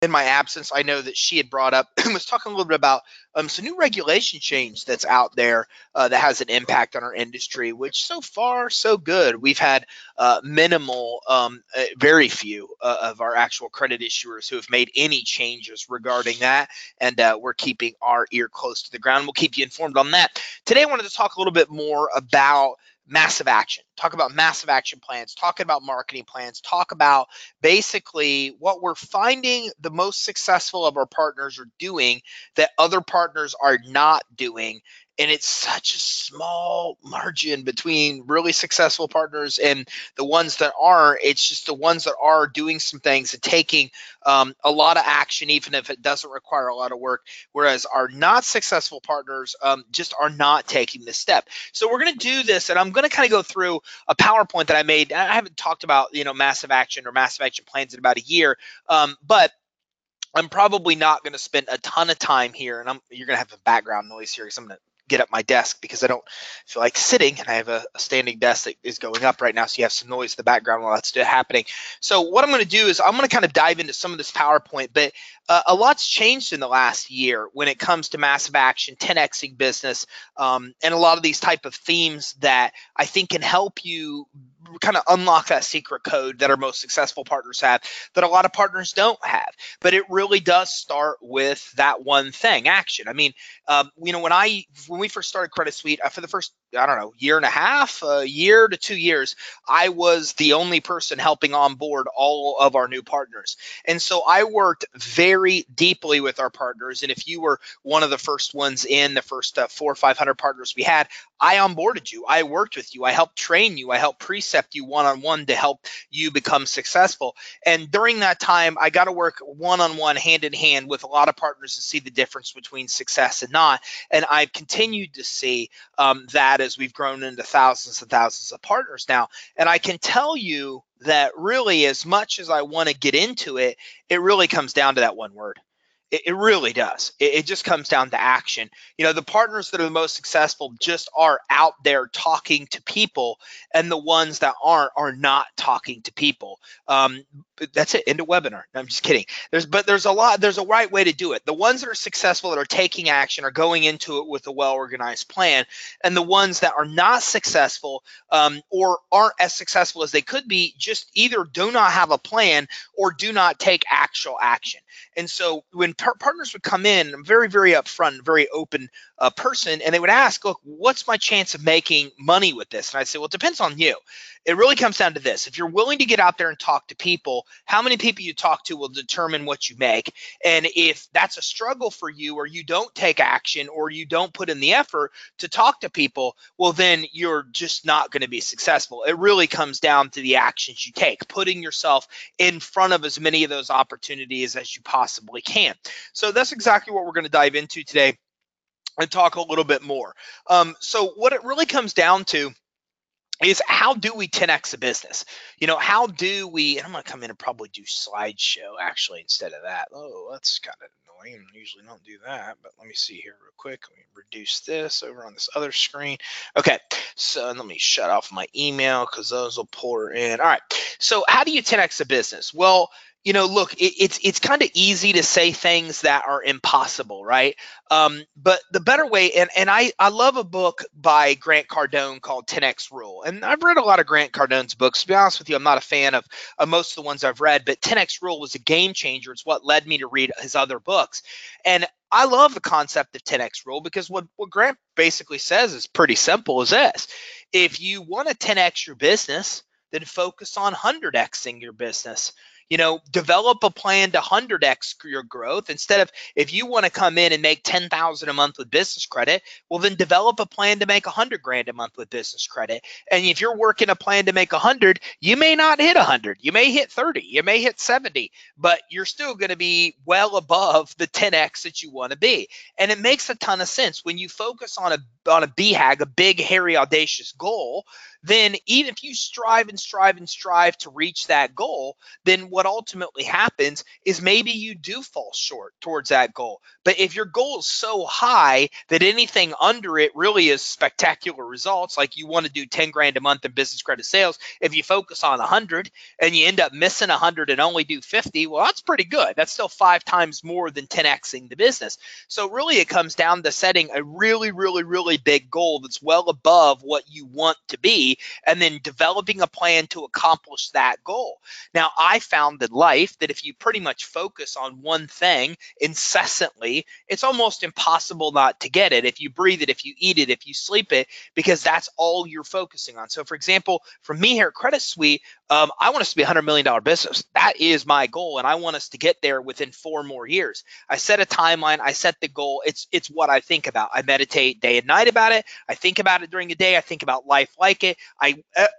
in my absence, I know that she had brought up was talking a little bit about some new regulation change that's out there that has an impact on our industry, which so far so good. We've had minimal, very few of our actual credit issuers who have made any changes regarding that, and we're keeping our ear close to the ground. We'll keep you informed on that. Today, I wanted to talk a little bit more about massive action, talk about massive action plans, talk about marketing plans, talk about basically what we're finding the most successful of our partners are doing that other partners are not doing. And it's such a small margin between really successful partners and the ones that are. It's just the ones that are doing some things and taking a lot of action, even if it doesn't require a lot of work, whereas our not successful partners just are not taking this step. So we're going to do this, and I'm going to kind of go through a PowerPoint that I made. I haven't talked about, massive action or massive action plans in about a year, but I'm probably not going to spend a ton of time here, and you're going to have a background noise here because I'm going to get up my desk because I don't feel like sitting, and I have a standing desk that is going up right now, so you have some noise in the background while that's happening. So what I'm going to do is I'm going to kind of dive into some of this PowerPoint, but a lot's changed in the last year when it comes to massive action, 10xing business, and a lot of these type of themes that I think can help you kind of unlock that secret code that our most successful partners have that a lot of partners don't have. But it really does start with that one thing, action. I mean, when we first started Credit Suite, for the first, I don't know, year and a half, a year to 2 years, I was the only person helping onboard all of our new partners. And so I worked very deeply with our partners. And if you were one of the first ones in the first 400 or 500 partners we had, I onboarded you. I worked with you. I helped train you. I helped precept you one-on-one to help you become successful. And during that time, I got to work one-on-one, hand in hand with a lot of partners to see the difference between success and not. And I've continued to see that as we've grown into thousands and thousands of partners now. And I can tell you that really, as much as I want to get into it, it really comes down to that one word. It really does. It just comes down to action. The partners that are the most successful just are out there talking to people, and the ones that aren't are not talking to people. That's it. End of webinar. No, I'm just kidding. There's a right way to do it. The ones that are successful, that are taking action, are going into it with a well-organized plan, and the ones that are not successful or aren't as successful as they could be just either do not have a plan or do not take actual action. And so when partners would come in, I'm very, very upfront, very open person, and they would ask, look, what's my chance of making money with this? And I'd say, well, it depends on you. It really comes down to this. If you're willing to get out there and talk to people, how many people you talk to will determine what you make. And if that's a struggle for you, or you don't take action, or you don't put in the effort to talk to people, well, then you're just not going to be successful. It really comes down to the actions you take, putting yourself in front of as many of those opportunities as you possibly can. So that's exactly what we're going to dive into today and talk a little bit more. So what it really comes down to is, how do we 10x a business? How do we, and I'm going to come in and probably do slideshow actually instead of that. Oh, that's kind of annoying. I usually don't do that, but let me see here real quick. Let me reduce this over on this other screen. Okay, so let me shut off my email because those will pour in. All right, so how do you 10x a business? Well, look, it's kind of easy to say things that are impossible, right? But the better way, and I love a book by Grant Cardone called 10X Rule. And I've read a lot of Grant Cardone's books. To be honest with you, I'm not a fan of most of the ones I've read, but 10X Rule was a game changer. It's what led me to read his other books. And I love the concept of 10X Rule because what Grant basically says is pretty simple as this. If you want to 10X your business, then focus on 100Xing your business. Develop a plan to 100x your growth. Instead of, if you want to come in and make 10,000 a month with business credit, well, then develop a plan to make 100 grand a month with business credit. And if you're working a plan to make 100, you may not hit 100. You may hit 30. You may hit 70, but you're still going to be well above the 10x that you want to be. And it makes a ton of sense when you focus on a BHAG, a big, hairy, audacious goal. then even if you strive and strive and strive to reach that goal, then what ultimately happens is maybe you do fall short towards that goal. But if your goal is so high that anything under it really is spectacular results, like you want to do 10 grand a month in business credit sales, if you focus on 100 and you end up missing 100 and only do 50, well, that's pretty good. That's still 5 times more than 10xing the business. So really it comes down to setting a really, really, really big goal that's well above what you want to be, and then developing a plan to accomplish that goal. Now, I found in life that if you pretty much focus on one thing incessantly, it's almost impossible not to get it. If you breathe it, if you eat it, if you sleep it, because that's all you're focusing on. So for example, for me here at Credit Suite, I want us to be a $100 million business. That is my goal, and I want us to get there within 4 more years. I set a timeline. I set the goal. It's what I think about. I meditate day and night about it. I think about it during the day. I think about life like it.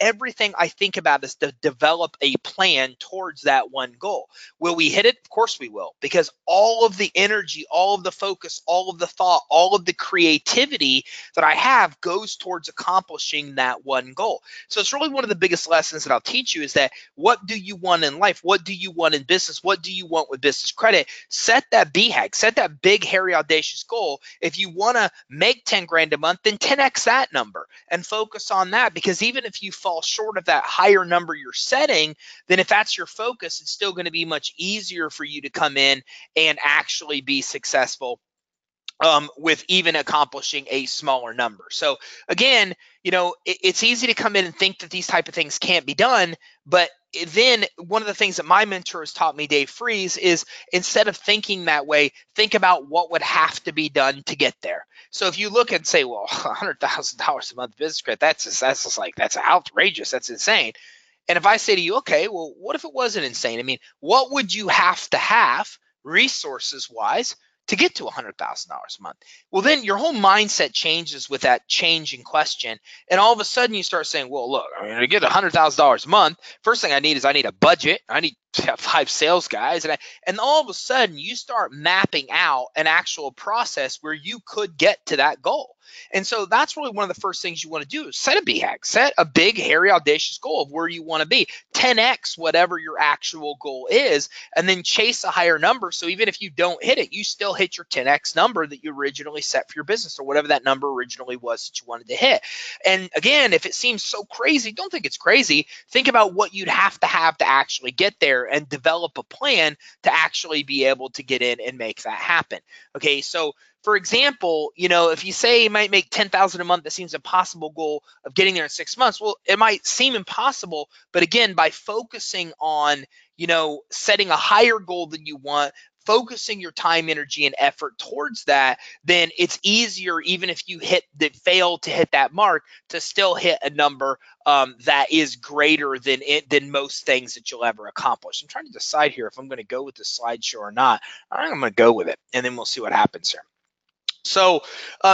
Everything I think about is to develop a plan towards that one goal. Will we hit it? Of course we will, because all of the energy, all of the focus, all of the thought, all of the creativity that I have goes towards accomplishing that one goal. So it's really one of the biggest lessons that I'll teach you is that what do you want in life? What do you want in business? What do you want with business credit? Set that BHAG, set that big, hairy, audacious goal. If you want to make 10 grand a month, then 10x that number and focus on that, because even if you fall short of that higher number you're setting, then if that's your focus, it's still going to be much easier for you to come in and actually be successful with even accomplishing a smaller number. So again, it's easy to come in and think that these type of things can't be done. But then one of the things that my mentor has taught me, Dave Freeze, is instead of thinking that way, think about what would have to be done to get there. So if you look and say, well, $100,000 a month business credit, that's outrageous. That's insane. And if I say to you, okay, well, what if it wasn't insane? I mean, what would you have to have resources wise to get to $100,000 a month? Well, then your whole mindset changes with that change in question. And all of a sudden you start saying, well, look, I mean, to get $100,000 a month, first thing I need is I need a budget. I need to have 5 sales guys. And all of a sudden you start mapping out an actual process where you could get to that goal. And so that's really one of the first things you want to do is set a BHAG, set a big, hairy, audacious goal of where you want to be, 10x whatever your actual goal is, and then chase a higher number. So even if you don't hit it, you still hit your 10x number that you originally set for your business, or whatever that number originally was that you wanted to hit. And again, if it seems so crazy, don't think it's crazy. Think about what you'd have to actually get there and develop a plan to actually be able to get in and make that happen. Okay, so for example, if you say you might make $10,000 a month, that seems an impossible goal of getting there in 6 months. Well, it might seem impossible, but again, by focusing on, setting a higher goal than you want, focusing your time, energy, and effort towards that, then it's easier, even if you fail to hit that mark, to still hit a number that is greater than most things that you'll ever accomplish. I'm trying to decide here if I'm going to go with the slideshow or not. I think I'm going to go with it, and then we'll see what happens here. So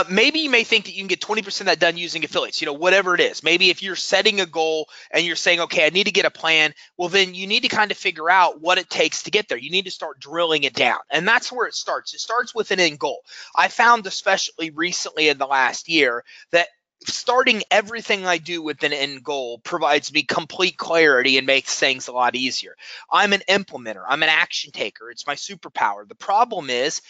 maybe you may think that you can get 20% of that done using affiliates, whatever it is. Maybe if you're setting a goal and you're saying, okay, I need to get a plan, well, then you need to kind of figure out what it takes to get there. You need to start drilling it down. And that's where it starts. It starts with an end goal. I found, especially recently in the last year, that starting everything I do with an end goal provides me complete clarity and makes things a lot easier. I'm an implementer. I'm an action taker. It's my superpower. The problem is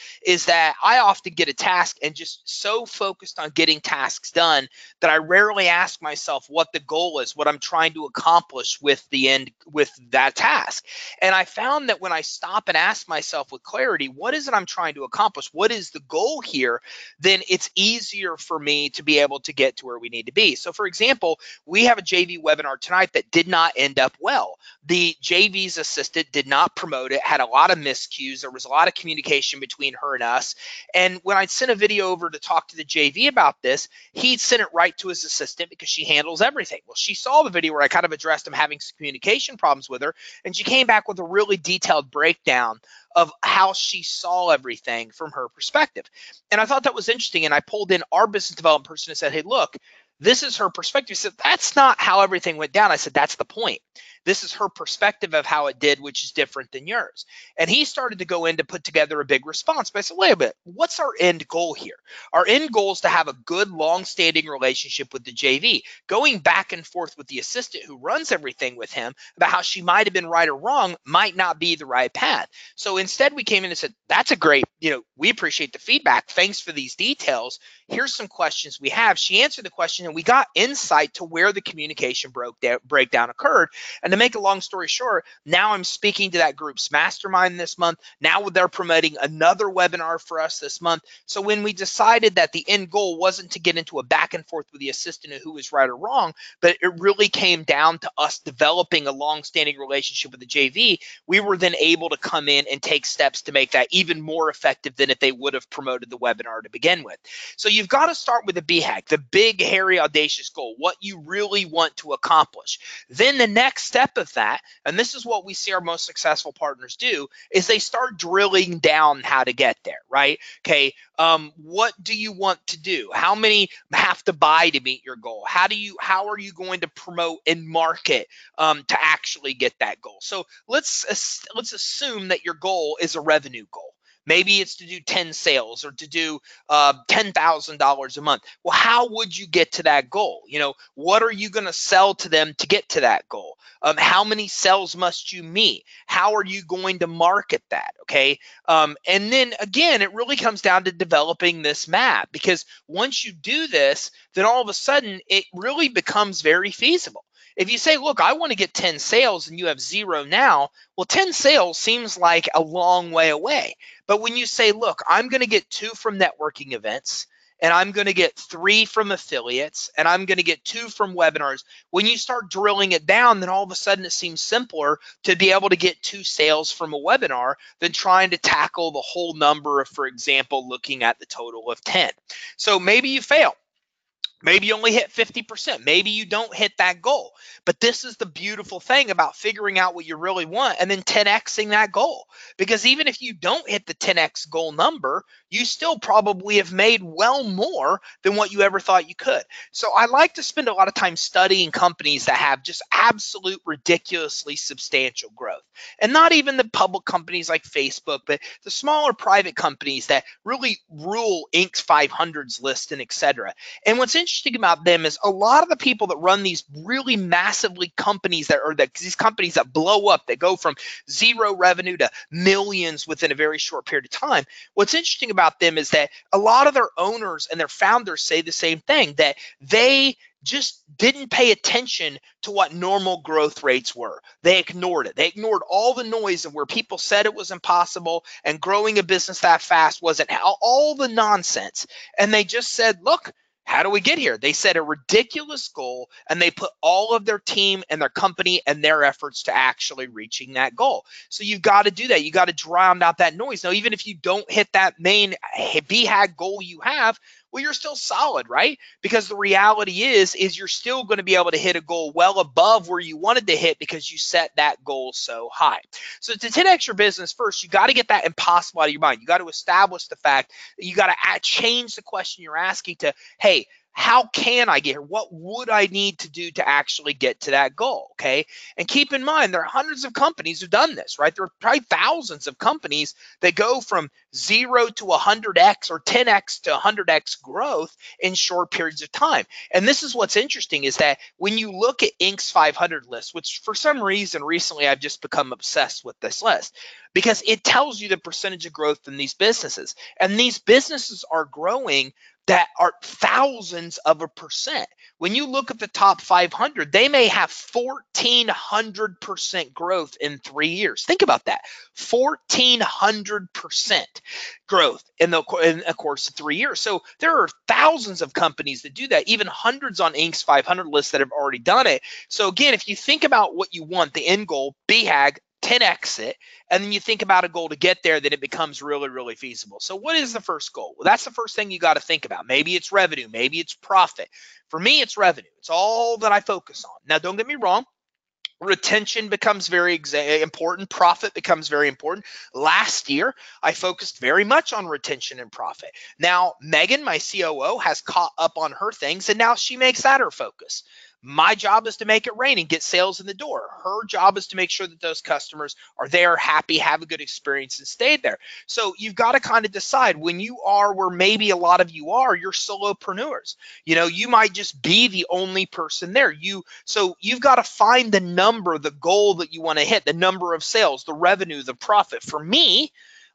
that I often get a task and just so focused on getting tasks done that I rarely ask myself what the goal is, what I'm trying to accomplish with that task. And I found that when I stop and ask myself with clarity, what is it I'm trying to accomplish? What is the goal here? Then it's easier for me to be able to get to where we need to be. So for example, we have a JV webinar tonight that did not end up well. The JV's assistant did not promote it, had a lot of miscues. There was a lot of communication between her and us. And when I sent a video over to talk to the JV about this, he sent it right to his assistant because she handles everything. Well, she saw the video where I kind of addressed him having some communication problems with her, and she came back with a really detailed breakdown of how she saw everything from her perspective. And I thought that was interesting. And I pulled in our business development person and said, hey, look, this is her perspective. She said, that's not how everything went down. I said, that's the point. This is her perspective of how it did, which is different than yours. And he started to go in to put together a big response. But I said, wait a minute, what's our end goal here? Our end goal is to have a good, long-standing relationship with the JV. Going back and forth with the assistant who runs everything with him about how she might have been right or wrong might not be the right path. So instead, we came in and said, that's a great, we appreciate the feedback. Thanks for these details. Here's some questions we have. She answered the question, and we got insight to where the communication breakdown occurred. And to make a long story short, now I'm speaking to that group's mastermind this month. Now they're promoting another webinar for us this month. So when we decided that the end goal wasn't to get into a back and forth with the assistant who was right or wrong, but it really came down to us developing a long-standing relationship with the JV, we were then able to come in and take steps to make that even more effective than if they would have promoted the webinar to begin with. So you've got to start with the BHAG, the big, hairy, audacious goal, what you really want to accomplish. Then the next step of that, and this is what we see our most successful partners do, is they start drilling down how to get there, right? Okay, what do you want to do? How many have to buy to meet your goal? How are you going to promote and market to actually get that goal? So let's assume that your goal is a revenue goal. Maybe it's to do 10 sales or to do $10,000 a month. Well, how would you get to that goal? What are you going to sell to them to get to that goal? How many sales must you meet? How are you going to market that? Okay. And then again, it really comes down to developing this map, because once you do this, then all of a sudden it really becomes very feasible. If you say, look, I want to get 10 sales and you have 0 now, well, 10 sales seems like a long way away. But when you say, look, I'm going to get 2 from networking events, and I'm going to get 3 from affiliates, and I'm going to get 2 from webinars, when you start drilling it down, then all of a sudden it seems simpler to be able to get 2 sales from a webinar than trying to tackle the whole number of, for example, looking at the total of 10. So maybe you fail. Maybe you only hit 50%. Maybe you don't hit that goal. But this is the beautiful thing about figuring out what you really want and then 10xing that goal. Because even if you don't hit the 10x goal number, you still probably have made well more than what you ever thought you could. So I like to spend a lot of time studying companies that have just absolute ridiculously substantial growth. And not even the public companies like Facebook, but the smaller private companies that really rule Inc. 500's list and et cetera. And what's interesting about them is a lot of the people that run these really massively companies these companies that blow up, that go from 0 revenue to millions within a very short period of time. What's interesting about them is that a lot of their owners and their founders say the same thing, that they just didn't pay attention to what normal growth rates were. They ignored it. They ignored all the noise of where people said it was impossible and growing a business that fast wasn't, all the nonsense. And they just said, look, how do we get here? They set a ridiculous goal, and they put all of their team and their company and their efforts to actually reaching that goal. So you've got to do that. You got to drown out that noise. Now, even if you don't hit that main BHAG goal you have, well, you're still solid, right? Because the reality is you're still going to be able to hit a goal well above where you wanted to hit because you set that goal so high. So to 10x your business, first, you got to get that impossible out of your mind. You got to establish the fact that you got to change the question you're asking to, hey, how can I get here? What would I need to do to actually get to that goal? Okay. And keep in mind, there are hundreds of companies who've done this, right? There are probably thousands of companies that go from 0 to 100x or 10x to 100x growth in short periods of time. And this is what's interesting, is that when you look at Inc.'s 500 list, which for some reason recently I've just become obsessed with this list, because it tells you the percentage of growth in these businesses. And these businesses are growing that are thousands of a percent. When you look at the top 500, they may have 1,400% growth in 3 years. Think about that. 1,400% growth in the course of 3 years. So there are thousands of companies that do that, even hundreds on Inc.'s 500 list that have already done it. So again, if you think about what you want, the end goal, BHAG, 10x it, and then you think about a goal to get there, then it becomes really, really feasible. So what is the first goal? Well, that's the first thing you got to think about. Maybe it's revenue, maybe it's profit. For me, it's revenue. It's all that I focus on. Now, don't get me wrong. Retention becomes very important. Profit becomes very important. Last year, I focused very much on retention and profit. Now, Megan, my COO, has caught up on her things, and now she makes that her focus. My job is to make it rain and get sales in the door. Her job is to make sure that those customers are there, happy, have a good experience, and stay there. So you've got to kind of decide when you are where maybe a lot of you are, you're solopreneurs. You might just be the only person there. So you've got to find the number, the goal that you want to hit, the number of sales, the revenue, the profit. For me,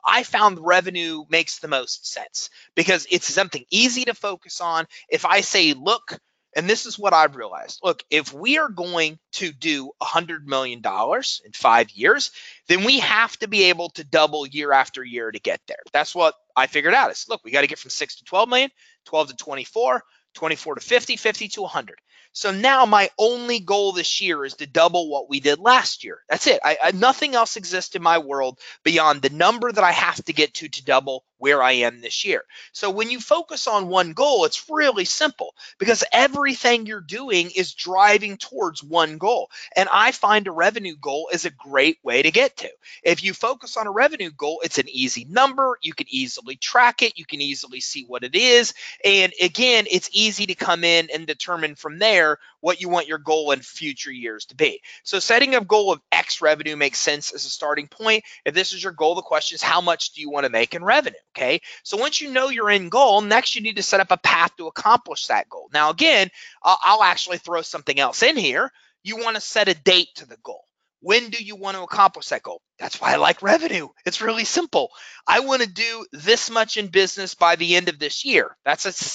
I found revenue makes the most sense because it's something easy to focus on. If I say, look, and this is what I've realized. Look, if we are going to do $100 million in 5 years, then we have to be able to double year after year to get there. That's what I figured out is, look, we got to get from 6 to 12 million, 12 to 24, 24 to 50, 50 to 100. So now my only goal this year is to double what we did last year. That's it. Nothing else exists in my world beyond the number that I have to get to double where I am this year. So when you focus on one goal, it's really simple because everything you're doing is driving towards one goal. And I find a revenue goal is a great way to get to. If you focus on a revenue goal, it's an easy number. You can easily track it. You can easily see what it is. And again, it's easy to come in and determine from there what you want your goal in future years to be. So setting a goal of X revenue makes sense as a starting point. If this is your goal, the question is how much do you want to make in revenue? Okay. So once you know your end goal, next you need to set up a path to accomplish that goal. Now, again, I'll actually throw something else in here. You want to set a date to the goal. When do you want to accomplish that goal? That's why I like revenue. It's really simple. I want to do this much in business by the end of this year. That's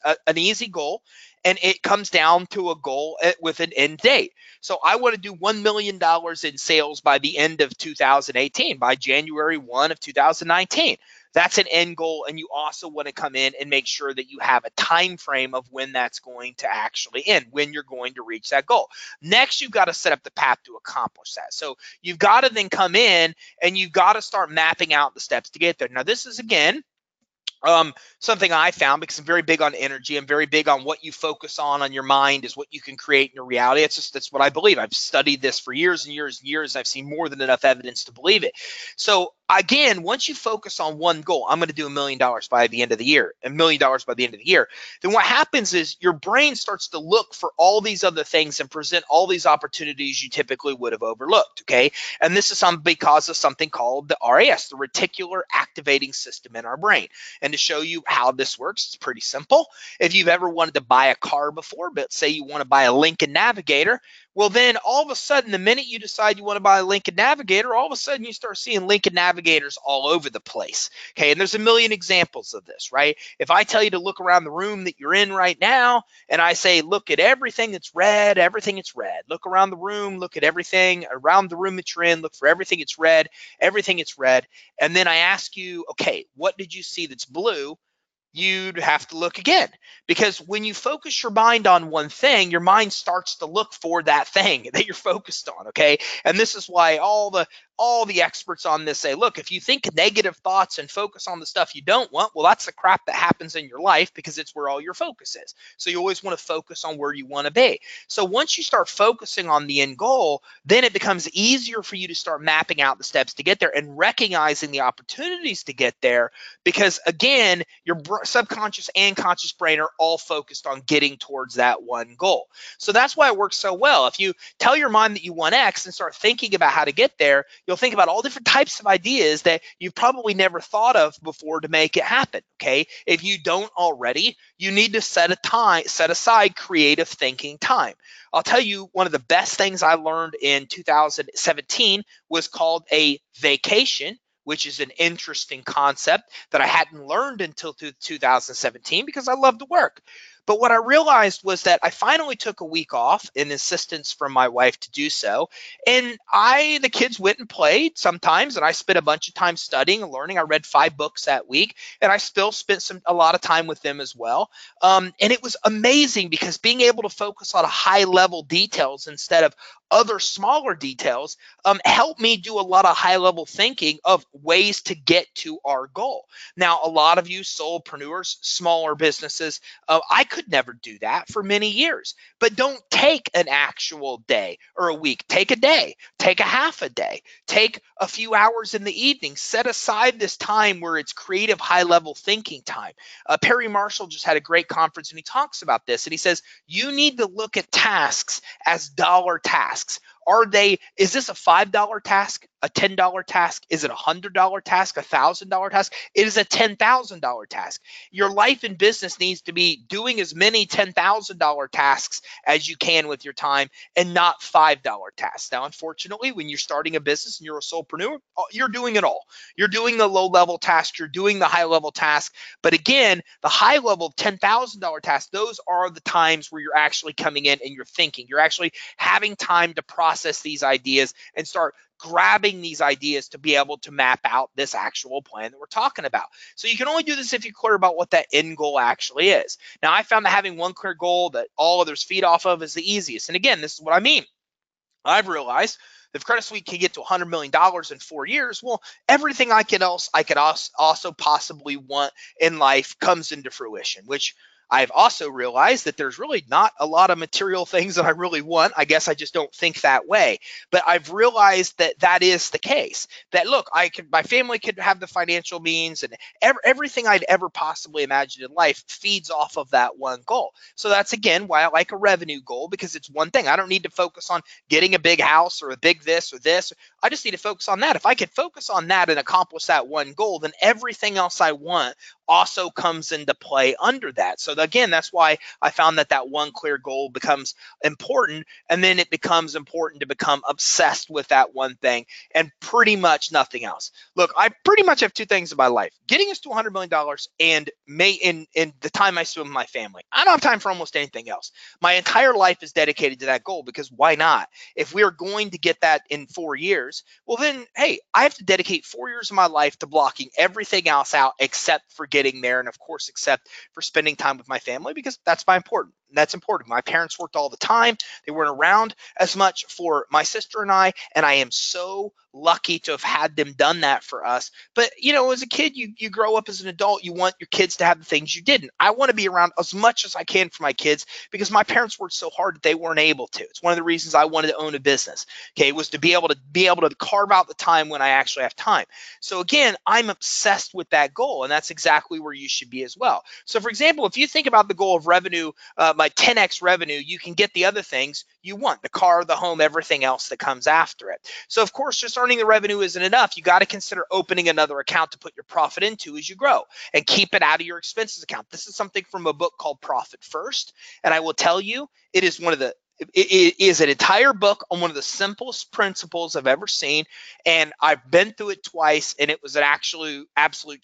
an easy goal, and it comes down to a goal with an end date. So I want to do $1 million in sales by the end of 2018, by January 1 of 2019. That's an end goal, and you also want to come in and make sure that you have a time frame of when that's going to actually end, when you're going to reach that goal. Next, you've got to set up the path to accomplish that. So you've got to then come in and you've got to start mapping out the steps to get there. Now, this is, again, something I found because I'm very big on energy. I'm very big on what you focus on your mind is what you can create in your reality. That's what I believe. I've studied this for years and years and years. I've seen more than enough evidence to believe it. So again, once you focus on one goal, I'm going to do $1 million by the end of the year, $1 million by the end of the year, then what happens is your brain starts to look for all these other things and present all these opportunities you typically would have overlooked, okay? And this is because of something called the RAS, the reticular activating system in our brain. And to show you how this works, it's pretty simple. If you've ever wanted to buy a car before, but say you want to buy a Lincoln Navigator, well, then all of a sudden, the minute you decide you want to buy a Lincoln Navigator, all of a sudden you start seeing Lincoln Navigators all over the place. Okay, and there's a million examples of this, right? If I tell you to look around the room that you're in right now, and I say, look at everything that's red, everything that's red. Look around the room, look at everything around the room that you're in, look for everything that's red, everything that's red. And then I ask you, okay, what did you see that's blue? You'd have to look again, because when you focus your mind on one thing, your mind starts to look for that thing that you're focused on, okay? And this is why all the experts on this say, look, if you think negative thoughts and focus on the stuff you don't want, well, that's the crap that happens in your life because it's where all your focus is. So you always want to focus on where you want to be. So once you start focusing on the end goal, then it becomes easier for you to start mapping out the steps to get there and recognizing the opportunities to get there, because again, your subconscious and conscious brain are all focused on getting towards that one goal. So that's why it works so well. If you tell your mind that you want X and start thinking about how to get there, you'll think about all different types of ideas that you've probably never thought of before to make it happen, okay? If you don't already, you need to set aside creative thinking time. I'll tell you, one of the best things I learned in 2017 was called a vacation, which is an interesting concept that I hadn't learned until 2017 because I love to work. But what I realized was that I finally took a week off in insistence from my wife to do so. And the kids went and played sometimes, and I spent a bunch of time studying and learning. I read 5 books that week, and I still spent a lot of time with them as well. And it was amazing because being able to focus on high level details instead of other smaller details helped me do a lot of high level thinking of ways to get to our goal. Now, a lot of you solopreneurs, smaller businesses, I could never do that for many years. But don't take an actual day or a week. Take a day, take a half a day, take a few hours in the evening. Set aside this time where it's creative, high level thinking time. Perry Marshall just had a great conference and he talks about this. And he says, you need to look at tasks as dollar tasks. Is this a $5 task, a $10 task? Is it a $100 task, a $1,000 task? It is a $10,000 task. Your life and business needs to be doing as many $10,000 tasks as you can with your time and not $5 tasks. Now, unfortunately, when you're starting a business and you're a solopreneur, you're doing it all. You're doing the low level task, you're doing the high level task. But again, the high level $10,000 tasks, those are the times where you're actually coming in and you're thinking. You're actually having time to process these ideas and start grabbing these ideas to be able to map out this actual plan that we're talking about. So you can only do this if you're clear about what that end goal actually is. Now, I found that having one clear goal that all others feed off of is the easiest. And again, this is what I mean. I've realized if Credit Suite can get to $100 million in 4 years, well, everything I could also possibly want in life comes into fruition, which I've also realized that there's really not a lot of material things that I really want. I guess I just don't think that way. But I've realized that that is the case. That look, my family could have the financial means, and everything I'd ever possibly imagined in life feeds off of that one goal. So that's again why I like a revenue goal, because it's one thing. I don't need to focus on getting a big house or a big this or this. I just need to focus on that. If I could focus on that and accomplish that one goal, then everything else I want also comes into play under that. So again, that's why I found that one clear goal becomes important, and then it becomes important to become obsessed with that one thing and pretty much nothing else. Look, I pretty much have two things in my life: getting us to $100 million and in the time I spend with my family. I don't have time for almost anything else. My entire life is dedicated to that goal, because why not? If we are going to get that in 4 years, well then, hey, I have to dedicate 4 years of my life to blocking everything else out except for getting there, and of course except for spending time with my family, because that's important. My parents worked all the time. They weren't around as much for my sister and I am so lucky to have had them done that for us. But as a kid, you grow up as an adult, you want your kids to have the things you didn't. I want to be around as much as I can for my kids, because my parents worked so hard that they weren't able to. It's one of the reasons I wanted to own a business. Okay, was to be able to carve out the time when I actually have time. So again, I'm obsessed with that goal, and that's exactly where you should be as well. So for example, if you think about the goal of revenue, my 10x revenue, you can get the other things you want: the car, the home, everything else that comes after it. So of course, just earning the revenue isn't enough. You got to consider opening another account to put your profit into as you grow, and keep it out of your expenses account. This is something from a book called Profit First, and I will tell you, it is an entire book on one of the simplest principles I've ever seen, and I've been through it twice, and it was an absolute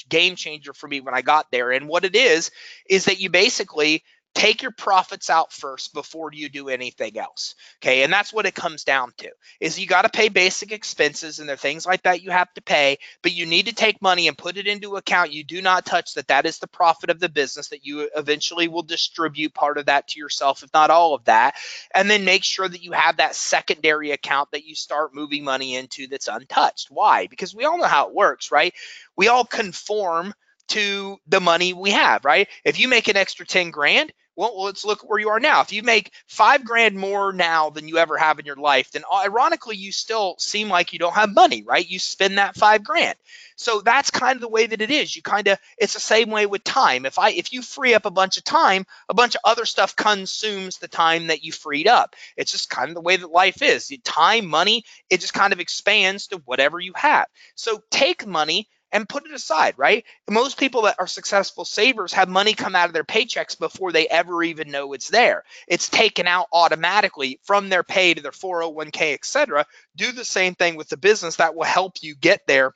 game changer for me when I got there. And what it is that you basically take your profits out first before you do anything else. Okay, and that's what it comes down to, is you got to pay basic expenses, and there are things like that you have to pay, but you need to take money and put it into account. You do not touch that. That is the profit of the business that you eventually will distribute part of that to yourself, if not all of that. And then make sure that you have that secondary account that you start moving money into that's untouched. Why? Because we all know how it works, right? We all conform to the money we have, right? If you make an extra 10 grand, well, let's look where you are now. If you make 5 grand more now than you ever have in your life, then ironically, you still seem like you don't have money, right? You spend that 5 grand. So that's kind of the way that it is. It's the same way with time. If you free up a bunch of time, a bunch of other stuff consumes the time that you freed up. It's just kind of the way that life is. The time, money, it just kind of expands to whatever you have. So take money and put it aside, right? Most people that are successful savers have money come out of their paychecks before they ever even know it's there. It's taken out automatically from their pay to their 401k, etc. Do the same thing with the business. That will help you get there,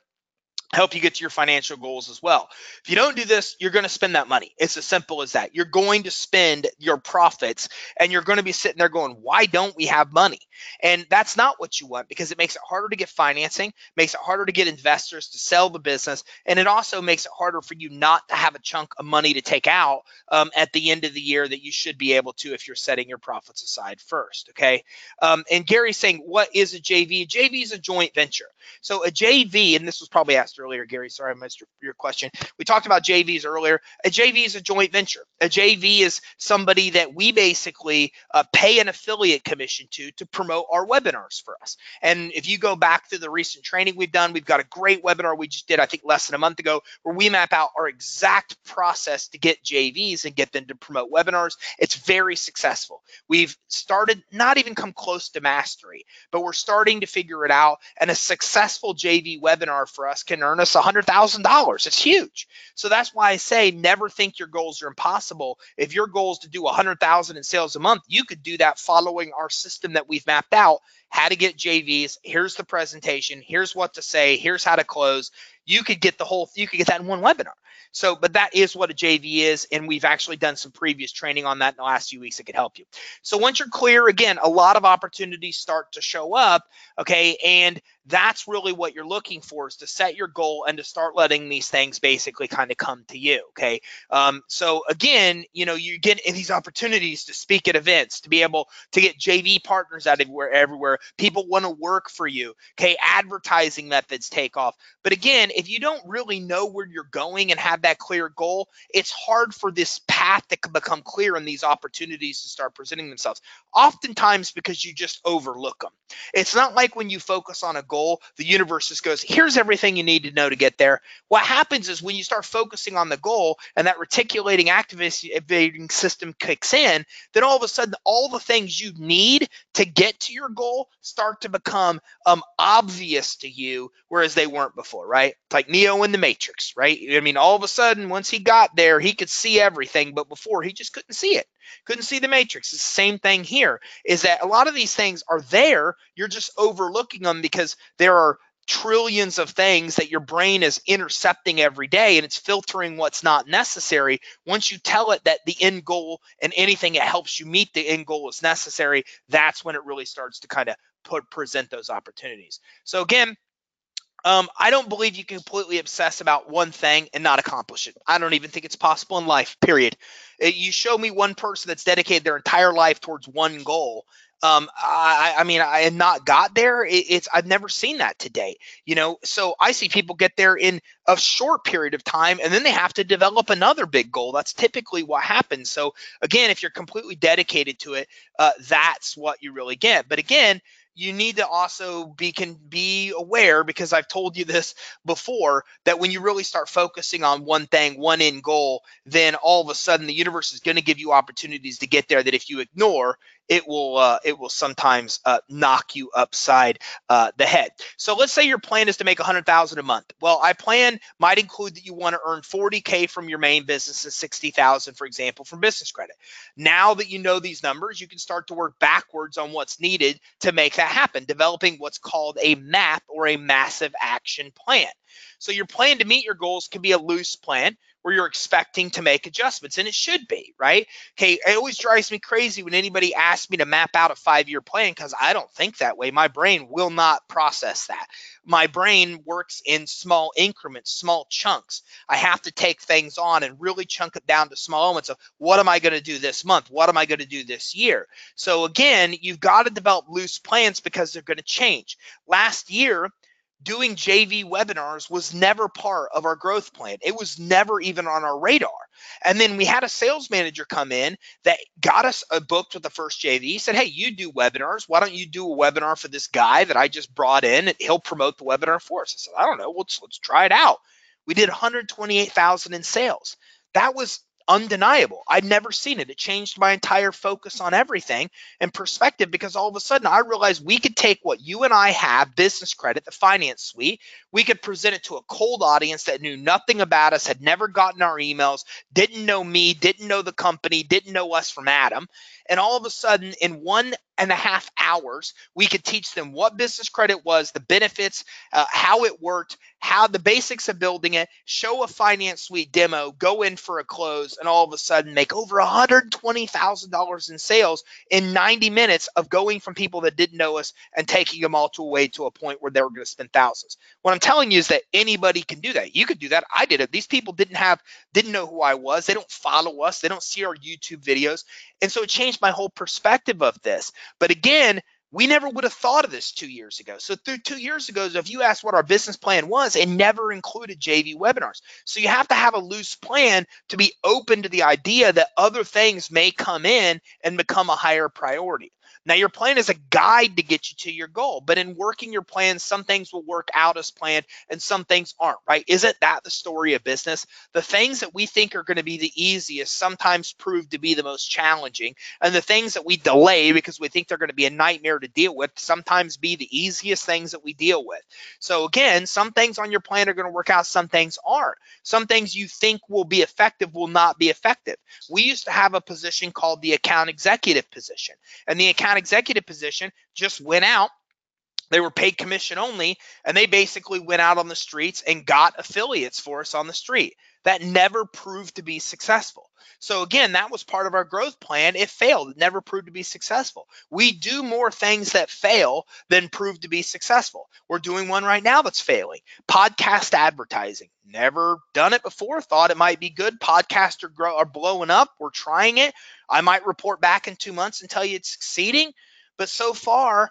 help you get to your financial goals as well. If you don't do this, you're going to spend that money. It's as simple as that. You're going to spend your profits, and you're going to be sitting there going, why don't we have money? And that's not what you want, because it makes it harder to get financing, makes it harder to get investors to sell the business, and it also makes it harder for you not to have a chunk of money to take out at the end of the year that you should be able to if you're setting your profits aside first, okay? And Gary's saying, what is a JV? A JV is a joint venture. So a JV, and this was probably asked earlier, Gary. Sorry, I missed your question. We talked about JVs earlier. A JV is a joint venture. A JV is somebody that we basically pay an affiliate commission to promote our webinars for us. And if you go back to the recent training we've done, we've got a great webinar we just did, I think less than a month ago, where we map out our exact process to get JVs and get them to promote webinars. It's very successful. We've started, not even come close to mastery, but we're starting to figure it out. And a successful JV webinar for us can earn us $100,000. It's huge. So that's why I say never think your goals are impossible. If your goal is to do 100,000 in sales a month, you could do that following our system that we've mapped out. How to get JVs, here's the presentation, here's what to say, here's how to close. You could get that in one webinar. So, but that is what a JV is, and we've actually done some previous training on that in the last few weeks that could help you. So once you're clear, again, a lot of opportunities start to show up, okay, and that's really what you're looking for, is to set your goal and to start letting these things basically kind of come to you, okay? So again, you know, you get these opportunities to speak at events, to be able to get JV partners out everywhere. People want to work for you, okay? Advertising methods take off. But again, if you don't really know where you're going and have that clear goal, it's hard for this path to become clear and these opportunities to start presenting themselves. Oftentimes because you just overlook them. It's not like when you focus on a goal, the universe just goes, here's everything you need to know to get there. What happens is when you start focusing on the goal and that reticulating activating system kicks in, then all of a sudden, all the things you need to get to your goal start to become obvious to you, whereas they weren't before, right? It's like Neo in the Matrix, right? I mean, all of a sudden, once he got there, he could see everything, but before he just couldn't see it. Couldn't see the matrix. It's the same thing here, is that a lot of these things are there. You're just overlooking them because there are trillions of things that your brain is intercepting every day, and it's filtering what's not necessary. Once you tell it that the end goal and anything that helps you meet the end goal is necessary, that's when it really starts to kind of present those opportunities. So again, I don't believe you can completely obsess about one thing and not accomplish it. I don't even think it's possible in life, period. You show me one person that's dedicated their entire life towards one goal. I mean, I had not got there. I've never seen that to date, you know. So I see people get there in a short period of time, and then they have to develop another big goal. That's typically what happens. So again, if you're completely dedicated to it, that's what you really get. But again, you need to also be aware, because I've told you this before, that when you really start focusing on one thing, one end goal, then all of a sudden the universe is going to give you opportunities to get there that if you ignore, it will sometimes knock you upside the head. So let's say your plan is to make 100,000 a month. Well, I plan might include that you want to earn 40K from your main business and 60,000, for example, from business credit. Now that you know these numbers, you can start to work backwards on what's needed to make that happen, developing what's called a MAP, or a massive action plan. So your plan to meet your goals can be a loose plan where you're expecting to make adjustments, and it should be, right? Okay, it always drives me crazy when anybody asks me to map out a 5-year plan, because I don't think that way. My brain will not process that. My brain works in small increments, small chunks. I have to take things on and really chunk it down to small elements of what am I going to do this month? What am I going to do this year? So again, you've got to develop loose plans because they're going to change. Last year, doing JV webinars was never part of our growth plan. It was never even on our radar. And then we had a sales manager come in that got us booked with the first JV. He said, hey, you do webinars. Why don't you do a webinar for this guy that I just brought in, and he'll promote the webinar for us? I said, I don't know. Let's try it out. We did 128,000 in sales. That was undeniable. I'd never seen it. It changed my entire focus on everything and perspective, because all of a sudden I realized we could take what you and I have, business credit, the finance suite, we could present it to a cold audience that knew nothing about us, had never gotten our emails, didn't know me, didn't know the company, didn't know us from Adam. And all of a sudden, in 1.5 hours, we could teach them what business credit was, the benefits, how it worked, how the basics of building it, show a finance suite demo, go in for a close, and all of a sudden make over $120,000 in sales in 90 minutes of going from people that didn't know us and taking them all to a point where they were going to spend thousands. What I'm telling you is that anybody can do that. You could do that. I did it. These people didn't know who I was. They don't follow us. They don't see our YouTube videos. And so it changed my whole perspective of this. But again, We never would have thought of this 2 years ago. So through 2 years ago, if you asked what our business plan was, it never included JV webinars. So you have to have a loose plan to be open to the idea that other things may come in and become a higher priority. Now, your plan is a guide to get you to your goal, but in working your plan, some things will work out as planned and some things aren't, right? Isn't that the story of business? The things that we think are going to be the easiest sometimes prove to be the most challenging, and the things that we delay because we think they're going to be a nightmare to deal with sometimes be the easiest things that we deal with. So again, some things on your plan are going to work out, some things aren't. Some things you think will be effective will not be effective. We used to have a position called the account executive position, and the account executive position just went out. They were paid commission only, and they basically went out on the streets and got affiliates for us on the street. That never proved to be successful. So again, that was part of our growth plan. It failed. It never proved to be successful. We do more things that fail than prove to be successful. We're doing one right now that's failing. Podcast advertising. Never done it before. Thought it might be good. Podcasts are blowing up. We're trying it. I might report back in 2 months and tell you it's succeeding. But so far,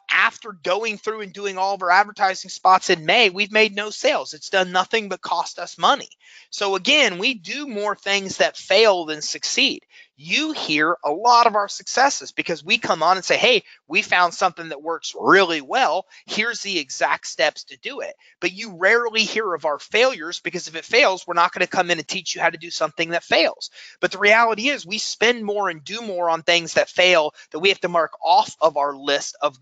after going through and doing all of our advertising spots in May, we've made no sales. It's done nothing but cost us money. So again, we do more things that fail than succeed. You hear a lot of our successes because we come on and say, hey, we found something that works really well. Here's the exact steps to do it. But you rarely hear of our failures because if it fails, we're not going to come in and teach you how to do something that fails. But the reality is we spend more and do more on things that fail that we have to mark off of our list of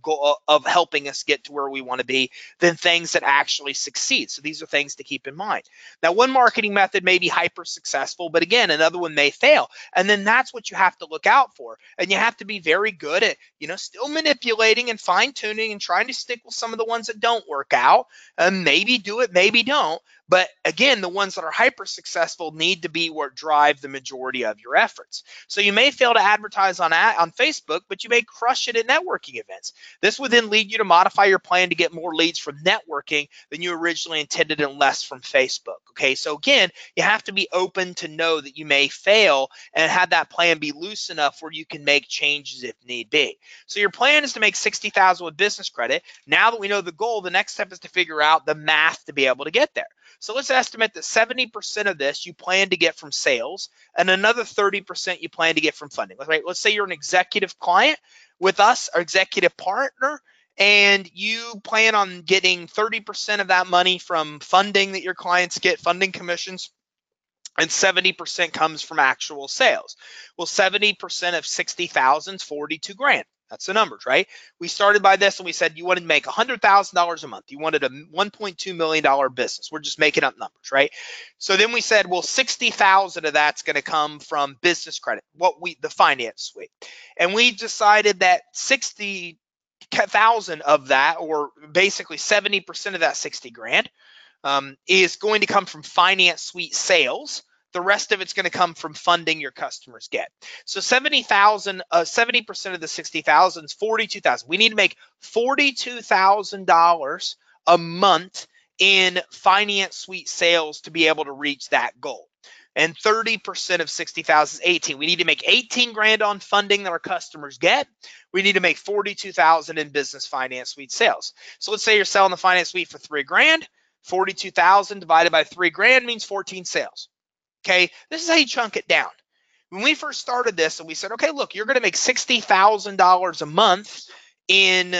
helping us get to where we want to be than things that actually succeed. So these are things to keep in mind. Now, one marketing method may be hyper successful, but again, another one may fail. And then that's what you have to look out for. And you have to be very good at, still manipulating and fine tuning and trying to stick with some of the ones that don't work out. And maybe do it, maybe don't. But again, the ones that are hyper successful need to be what drive the majority of your efforts. So you may fail to advertise on Facebook, but you may crush it at networking events. This would then lead you to modify your plan to get more leads from networking than you originally intended and less from Facebook. Okay, so again, you have to be open to know that you may fail and have that plan be loose enough where you can make changes if need be. So your plan is to make $60,000 with business credit. Now that we know the goal, the next step is to figure out the math to be able to get there. So let's estimate that 70% of this you plan to get from sales and another 30% you plan to get from funding. Right? Let's say you're an executive client with us, our executive partner, and you plan on getting 30% of that money from funding that your clients get, funding commissions, and 70% comes from actual sales. Well, 70% of 60,000 is 42 grand. That's the numbers, right? We started by this and we said you wanted to make $100,000 a month. You wanted a $1.2 million business. We're just making up numbers, right? So then we said, well, 60,000 of that's going to come from business credit, the finance suite. And we decided that 60,000 of that, or basically 70% of that 60 grand, is going to come from finance suite sales. The rest of it's going to come from funding your customers get. So 70% of the 60,000 is 42,000. We need to make $42,000 a month in finance suite sales to be able to reach that goal. And 30% of 60,000 is 18. We need to make 18 grand on funding that our customers get. We need to make 42,000 in business finance suite sales. So let's say you're selling the finance suite for 3 grand. 42,000 divided by 3 grand means 14 sales. Okay, this is how you chunk it down. When we first started this and we said, okay, look, you're going to make $60,000 a month in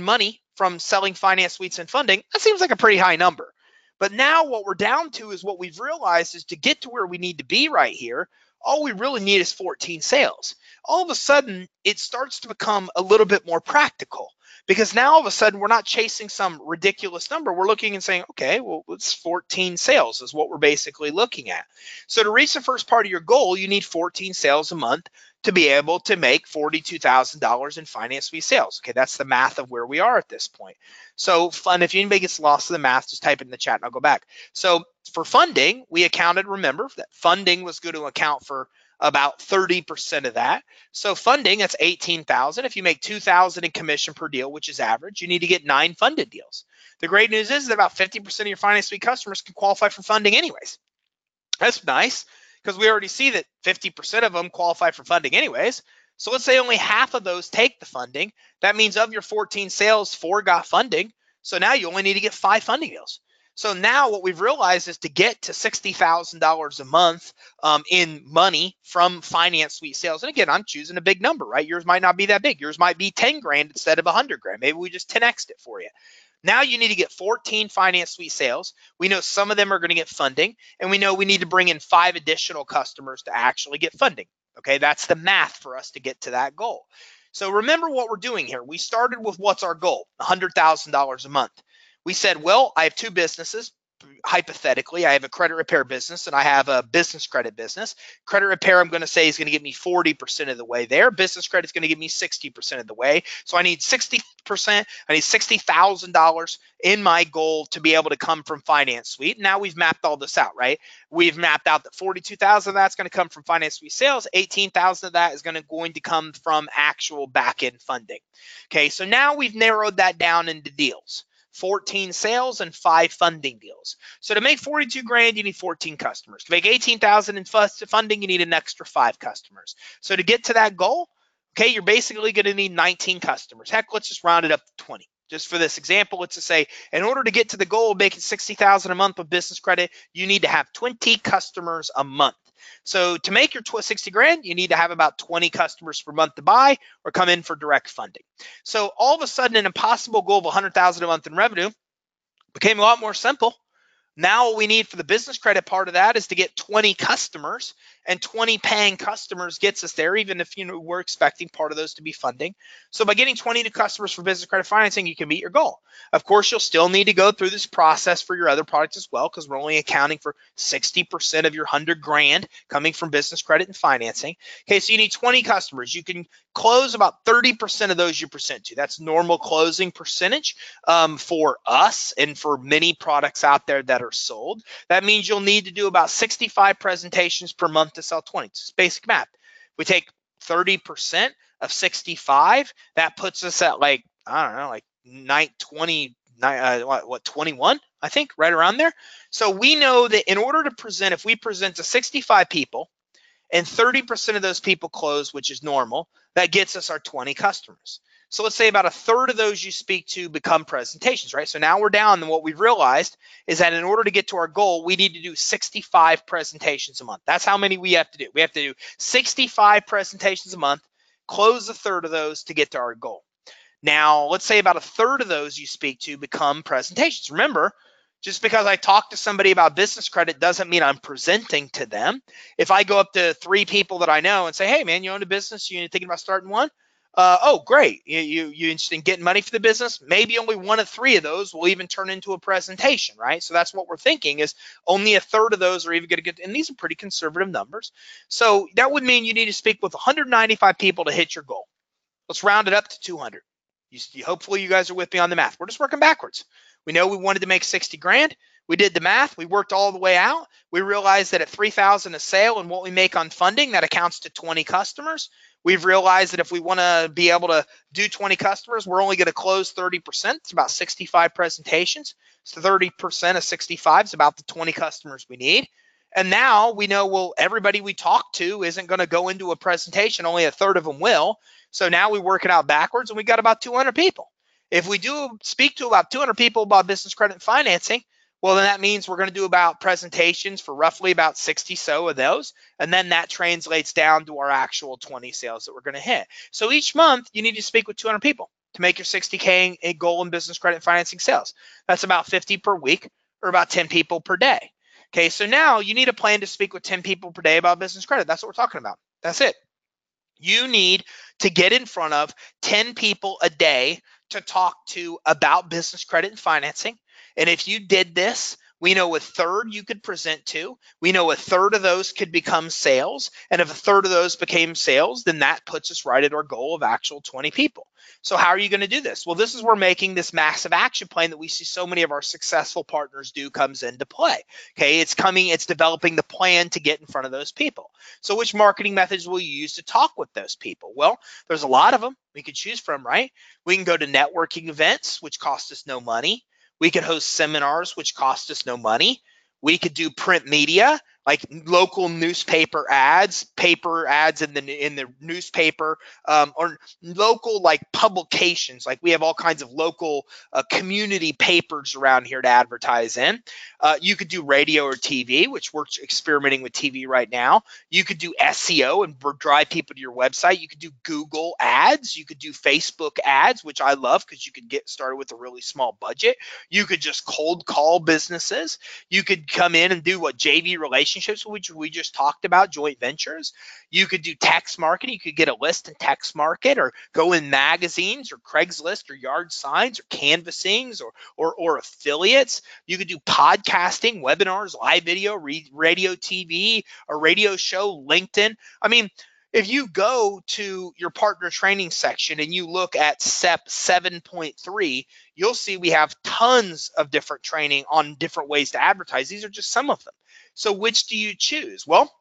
money from selling finance suites and funding. That seems like a pretty high number. But now what we're down to is what we've realized is to get to where we need to be right here, all we really need is 14 sales. All of a sudden, it starts to become a little bit more practical. Because now all of a sudden, we're not chasing some ridiculous number. We're looking and saying, okay, well, it's 14 sales is what we're basically looking at. So to reach the first part of your goal, you need 14 sales a month to be able to make $42,000 in finance suite sales. Okay, that's the math of where we are at this point. So if anybody gets lost in the math, just type it in the chat and I'll go back. So for funding, we accounted, remember, that funding was going to account for about 30% of that. So funding, that's 18,000. If you make 2,000 in commission per deal, which is average, you need to get 9 funded deals. The great news is that about 50% of your finance suite customers can qualify for funding anyways. That's nice because we already see that 50% of them qualify for funding anyways. So let's say only half of those take the funding. That means of your 14 sales, 4 got funding. So now you only need to get 5 funding deals. So now what we've realized is to get to $60,000 a month in money from finance suite sales. And again, I'm choosing a big number, right? Yours might not be that big. Yours might be 10 grand instead of 100 grand. Maybe we just 10x'd it for you. Now you need to get 14 finance suite sales. We know some of them are going to get funding, and we know we need to bring in 5 additional customers to actually get funding. Okay, that's the math for us to get to that goal. So remember what we're doing here. We started with what's our goal? $100,000 a month. We said, well, I have 2 businesses. Hypothetically, I have a credit repair business and I have a business credit business. Credit repair, I'm going to say, is going to get me 40% of the way there. Business credit is going to give me 60% of the way. So I need 60%. I need $60,000 in my goal to be able to come from Finance Suite. Now we've mapped all this out, right? We've mapped out that 42,000 of that's going to come from Finance Suite sales. 18,000 of that is going to come from actual back-end funding. Okay, so now we've narrowed that down into deals. 14 sales and 5 funding deals. So to make 42 grand, you need 14 customers. To make 18,000 in funding, you need an extra 5 customers. So to get to that goal, okay, you're basically going to need 19 customers. Heck, let's just round it up to 20. Just for this example, let's just say, in order to get to the goal of making 60,000 a month with business credit, you need to have 20 customers a month. So to make your 60 grand, you need to have about 20 customers per month to buy or come in for direct funding. So all of a sudden, an impossible goal of 100,000 a month in revenue became a lot more simple. Now what we need for the business credit part of that is to get 20 customers, and 20 paying customers gets us there, even if we're expecting part of those to be funding. So by getting 20 new customers for business credit financing, you can meet your goal. Of course, you'll still need to go through this process for your other products as well, because we're only accounting for 60% of your 100 grand coming from business credit and financing. Okay, so you need 20 customers. You can close about 30% of those you present to. That's normal closing percentage for us and for many products out there that are sold. That means you'll need to do about 65 presentations per month to sell 20. It's basic math. We take 30% of 65. That puts us at like, I don't know, like 21, I think, right around there. So we know that in order to present, if we present to 65 people and 30% of those people close, which is normal, that gets us our 20 customers. So let's say about a third of those you speak to become presentations, right? So now we're down, and what we've realized is that in order to get to our goal, we need to do 65 presentations a month. That's how many we have to do. We have to do 65 presentations a month, close a third of those to get to our goal. Now, let's say about a third of those you speak to become presentations. Remember, just because I talk to somebody about business credit doesn't mean I'm presenting to them. If I go up to 3 people that I know and say, hey, man, you own a business, you thinking about starting one? Oh, great. You interested in getting money for the business? Maybe only 1 of 3 of those will even turn into a presentation, right? So that's what we're thinking, is only a third of those are even going to get, and these are pretty conservative numbers. So that would mean you need to speak with 195 people to hit your goal. Let's round it up to 200. Hopefully you guys are with me on the math. We're just working backwards. We know we wanted to make 60 grand. We did the math. We worked all the way out. We realized that at 3,000 a sale and what we make on funding, that accounts to 20 customers. We've realized that if we want to be able to do 20 customers, we're only going to close 30%. It's about 65 presentations. So 30% of 65 is about the 20 customers we need. And now we know, well, everybody we talk to isn't going to go into a presentation. Only a third of them will. So now we work it out backwards, and we got about 200 people. If we do speak to about 200 people about business credit and financing, well, then that means we're going to do about presentations for roughly about 60 so of those. And then that translates down to our actual 20 sales that we're going to hit. So each month you need to speak with 200 people to make your 60K a goal in business credit and financing sales. That's about 50 per week, or about 10 people per day. Okay, so now you need a plan to speak with 10 people per day about business credit. That's what we're talking about. That's it. You need to get in front of 10 people a day to talk to about business credit and financing. And if you did this, we know a third you could present to. We know a third of those could become sales. And if a third of those became sales, then that puts us right at our goal of actual 20 people. So how are you going to do this? Well, this is where making this massive action plan that we see so many of our successful partners do comes into play. Okay, it's developing the plan to get in front of those people. So which marketing methods will you use to talk with those people? Well, there's a lot of them we could choose from, right? We can go to networking events, which cost us no money. We could host seminars, which cost us no money. We could do print media, like local newspaper ads, paper ads in the newspaper, or local like publications. Like we have all kinds of local community papers around here to advertise in. You could do radio or TV, which we're experimenting with TV right now. You could do SEO and drive people to your website. You could do Google ads. You could do Facebook ads, which I love because you could get started with a really small budget. You could just cold call businesses. You could come in and do what JV relationships, which we just talked about, joint ventures. You could do text marketing. You could get a list and text market, or go in magazines or Craigslist or yard signs or canvassings or affiliates. You could do podcasting, webinars, live video, radio, TV, a radio show, LinkedIn. I mean, if you go to your partner training section and you look at SEP 7.3, you'll see we have tons of different training on different ways to advertise. These are just some of them. So which do you choose? Well,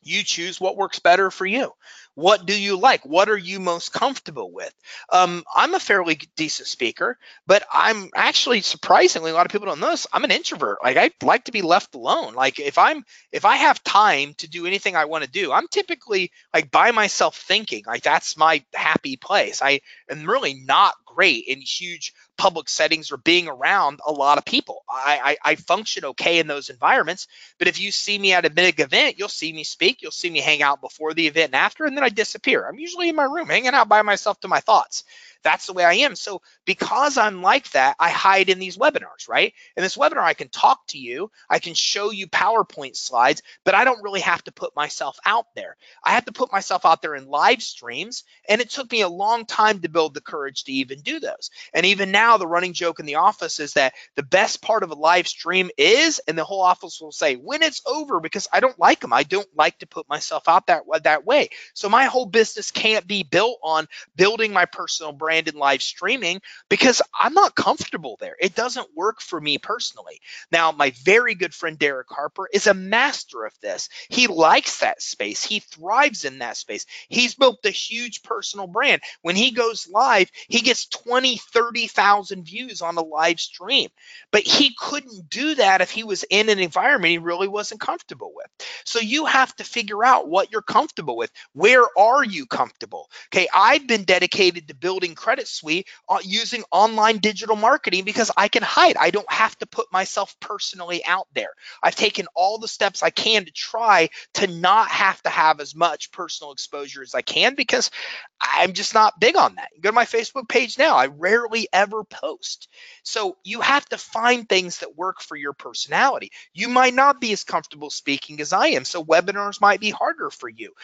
you choose what works better for you. What do you like? What are you most comfortable with? I'm a fairly decent speaker, but I'm actually, surprisingly, a lot of people don't know this, I'm an introvert. Like, I like to be left alone. Like if I have time to do anything I want to do, I'm typically like by myself thinking. Like that's my happy place. I am really not great in huge public settings or being around a lot of people. I function okay in those environments, but if you see me at a big event, you'll see me speak, you'll see me hang out before the event and after, and then I disappear. I'm usually in my room hanging out by myself to my thoughts. That's the way I am. So because I'm like that, I hide in these webinars, right? In this webinar, I can talk to you, I can show you PowerPoint slides, but I don't really have to put myself out there. I have to put myself out there in live streams, and it took me a long time to build the courage to even do those. And even now, the running joke in the office is that the best part of a live stream is, and the whole office will say, when it's over, because I don't like them. I don't like to put myself out that way. So my whole business can't be built on building my personal brand in live streaming because I'm not comfortable there. It doesn't work for me personally. Now, my very good friend Derek Harper is a master of this. He likes that space. He thrives in that space. He's built a huge personal brand. When he goes live, he gets 20, 30,000 views on a live stream. But he couldn't do that if he was in an environment he really wasn't comfortable with. So you have to figure out what you're comfortable with. Where are you comfortable? Okay, I've been dedicated to building Credit Suite using online digital marketing because I can hide. I don't have to put myself personally out there. I've taken all the steps I can to try to not have to have as much personal exposure as I can because I'm just not big on that. Go to my Facebook page now. I rarely ever post. So you have to find things that work for your personality. You might not be as comfortable speaking as I am, so webinars might be harder for you.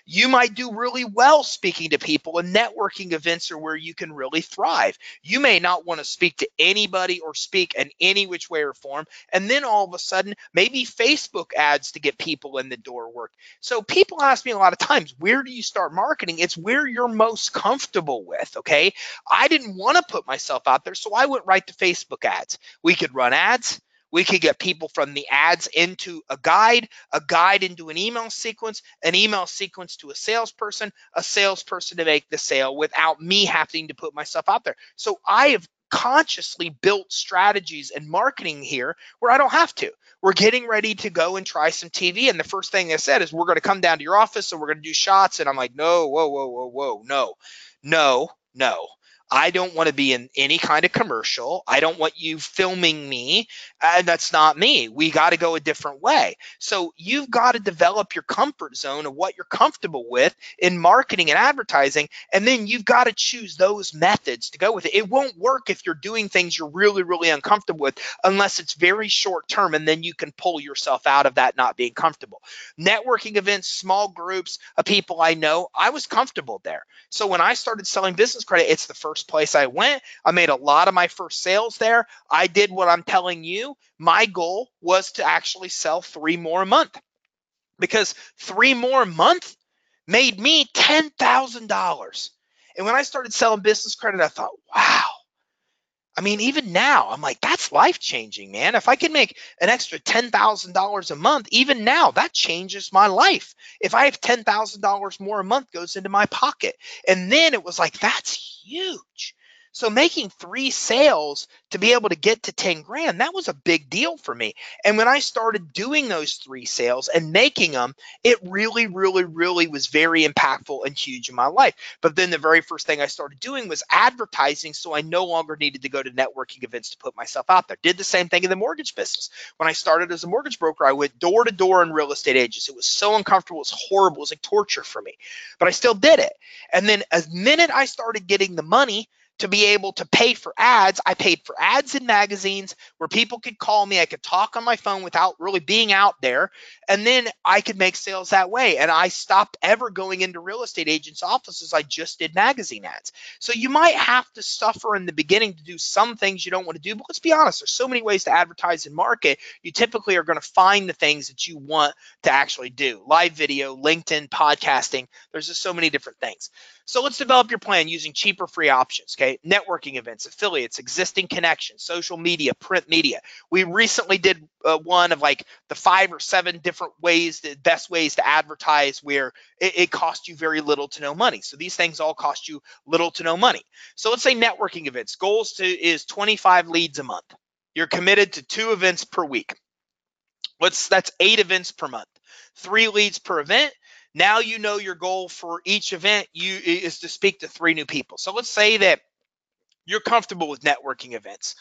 You might do really well speaking to people, and networking events are where you can really thrive. You may not want to speak to anybody or speak in any which way or form, and then all of a sudden, maybe Facebook ads to get people in the door work. So people ask me a lot of times, where do you start marketing? It's where you're most comfortable with, okay? I didn't want to put myself out there, so I went right to Facebook ads. We could run ads. We could get people from the ads into a guide into an email sequence to a salesperson to make the sale without me having to put myself out there. So I have consciously built strategies and marketing here where I don't have to. We're getting ready to go and try some TV. And the first thing they said is, we're going to come down to your office and we're going to do shots. And I'm like, no, whoa, no. I don't want to be in any kind of commercial. I don't want you filming me. That's not me. We got to go a different way. So you've got to develop your comfort zone of what you're comfortable with in marketing and advertising. And then you've got to choose those methods to go with it. It won't work if you're doing things you're really, really uncomfortable with, unless it's very short term. And then you can pull yourself out of that not being comfortable. Networking events, small groups of people I know, I was comfortable there. So when I started selling business credit, it's the first place I went. I made a lot of my first sales there. I did what I'm telling you. My goal was to actually sell 3 more a month, because 3 more a month made me $10,000. And when I started selling business credit, I thought, wow. I mean, even now, I'm like, that's life-changing, man. If I can make an extra $10,000 a month, even now, that changes my life. If I have $10,000 more a month goes into my pocket. And then it was like, that's huge. So making 3 sales to be able to get to 10 grand, that was a big deal for me. And when I started doing those 3 sales and making them, it really, really, really was very impactful and huge in my life. But then the very first thing I started doing was advertising, so I no longer needed to go to networking events to put myself out there. Did the same thing in the mortgage business. When I started as a mortgage broker, I went door to door in real estate agents. It was so uncomfortable, it was horrible, it was like torture for me, but I still did it. And then a minute I started getting the money to be able to pay for ads, I paid for ads in magazines where people could call me. I could talk on my phone without really being out there. And then I could make sales that way. And I stopped ever going into real estate agents' offices. I just did magazine ads. So you might have to suffer in the beginning to do some things you don't want to do. But let's be honest, there's so many ways to advertise and market. You typically are going to find the things that you want to actually do. Live video, LinkedIn, podcasting. There's just so many different things. So let's develop your plan using cheaper free options, okay? Networking events, affiliates, existing connections, social media, print media. We recently did one of like the 5 or 7 different ways, the best ways to advertise where it costs you very little to no money. So these things all cost you little to no money. So let's say networking events, is 25 leads a month. You're committed to 2 events per week. That's 8 events per month, 3 leads per event. Now you know your goal for each event is to speak to 3 new people. So let's say that you're comfortable with networking events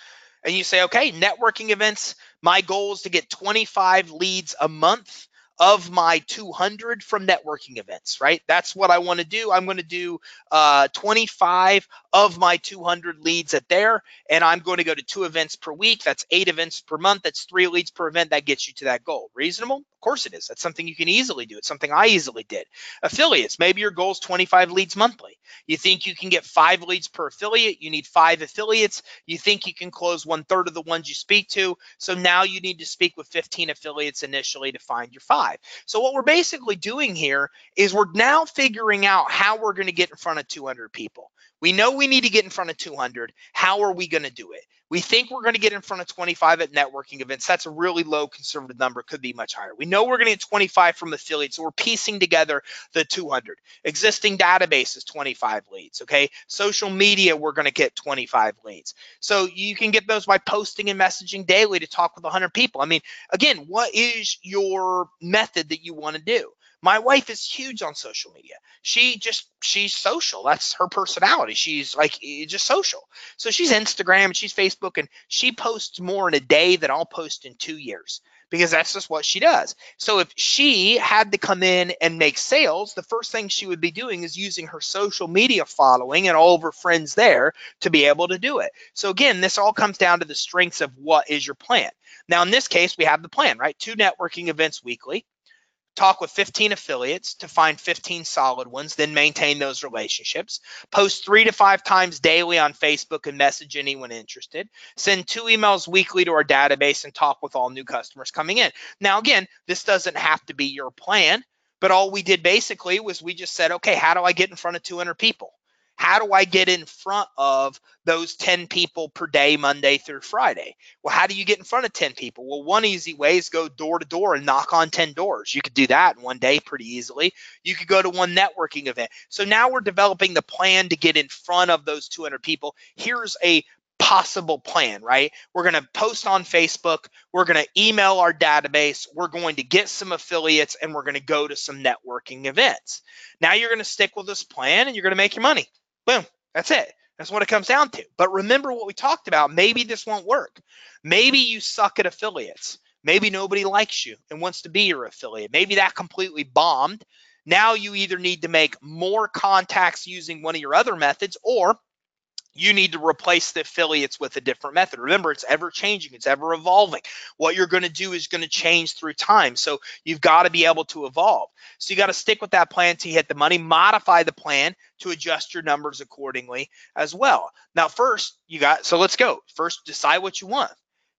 and you say, okay, networking events, my goal is to get 25 leads a month of my 200 from networking events, right? That's what I want to do. I'm going to do 25 of my 200 leads at there, and I'm going to go to 2 events per week. That's 8 events per month. That's 3 leads per event. That gets you to that goal. Reasonable? Of course it is. That's something you can easily do. It's something I easily did. Affiliates, maybe your goal is 25 leads monthly. You think you can get 5 leads per affiliate. You need 5 affiliates. You think you can close 1/3 of the ones you speak to. So now you need to speak with 15 affiliates initially to find your 5. So what we're basically doing here is we're now figuring out how we're going to get in front of 200 people. We know we need to get in front of 200. How are we going to do it? We think we're going to get in front of 25 at networking events. That's a really low conservative number. It could be much higher. We know we're going to get 25 from affiliates. So we're piecing together the 200. Existing databases, 25 leads. Okay. Social media, we're going to get 25 leads. So you can get those by posting and messaging daily to talk with 100 people. I mean, again, what is your method that you want to do? My wife is huge on social media. She's social. That's her personality. She's like just social. So she's Instagram and she's Facebook, and she posts more in a day than I'll post in 2 years because that's just what she does. So if she had to come in and make sales, the first thing she would be doing is using her social media following and all of her friends there to be able to do it. So again, this all comes down to the strengths of what is your plan. Now, in this case, we have the plan, right? 2 networking events weekly. Talk with 15 affiliates to find 15 solid ones, then maintain those relationships. Post 3 to 5 times daily on Facebook and message anyone interested. Send 2 emails weekly to our database and talk with all new customers coming in. Now, again, this doesn't have to be your plan, but all we did basically was we just said, okay, how do I get in front of 200 people? How do I get in front of those 10 people per day, Monday through Friday? Well, how do you get in front of 10 people? Well, one easy way is go door to door and knock on 10 doors. You could do that in one day pretty easily. You could go to one networking event. So now we're developing the plan to get in front of those 200 people. Here's a possible plan, right? We're going to post on Facebook. We're going to email our database. We're going to get some affiliates, and we're going to go to some networking events. Now you're going to stick with this plan and you're going to make your money. Boom. That's it. That's what it comes down to. But remember what we talked about. Maybe this won't work. Maybe you suck at affiliates. Maybe nobody likes you and wants to be your affiliate. Maybe that completely bombed. Now you either need to make more contacts using one of your other methods, or you need to replace the affiliates with a different method. Remember, it's ever changing. It's ever evolving. What you're going to do is going to change through time. So you've got to be able to evolve. So you got to stick with that plan till you hit the money, modify the plan to adjust your numbers accordingly as well. Now, so let's go. First, decide what you want.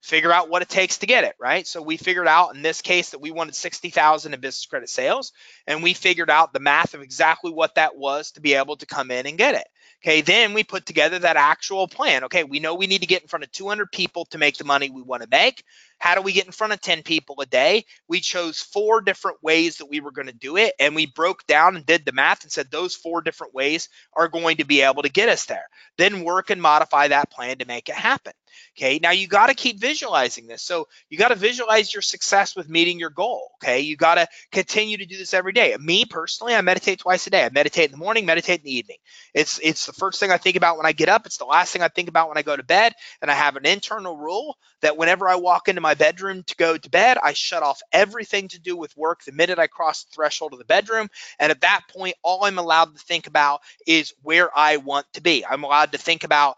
Figure out what it takes to get it, right? So we figured out in this case that we wanted 60,000 in business credit sales, and we figured out the math of exactly what that was to be able to come in and get it. Okay, then we put together that actual plan. Okay, we know we need to get in front of 200 people to make the money we want to make. How do we get in front of 10 people a day? We chose 4 different ways that we were going to do it, and we broke down and did the math and said those 4 different ways are going to be able to get us there. Then work and modify that plan to make it happen. Okay, now you got to keep visualizing this. So you got to visualize your success with meeting your goal. Okay, you got to continue to do this every day. Me personally, I meditate twice a day. I meditate in the morning, meditate in the evening. It's the first thing I think about when I get up. It's the last thing I think about when I go to bed. And I have an internal rule that whenever I walk into my bedroom to go to bed, I shut off everything to do with work the minute I cross the threshold of the bedroom. And at that point, all I'm allowed to think about is where I want to be. I'm allowed to think about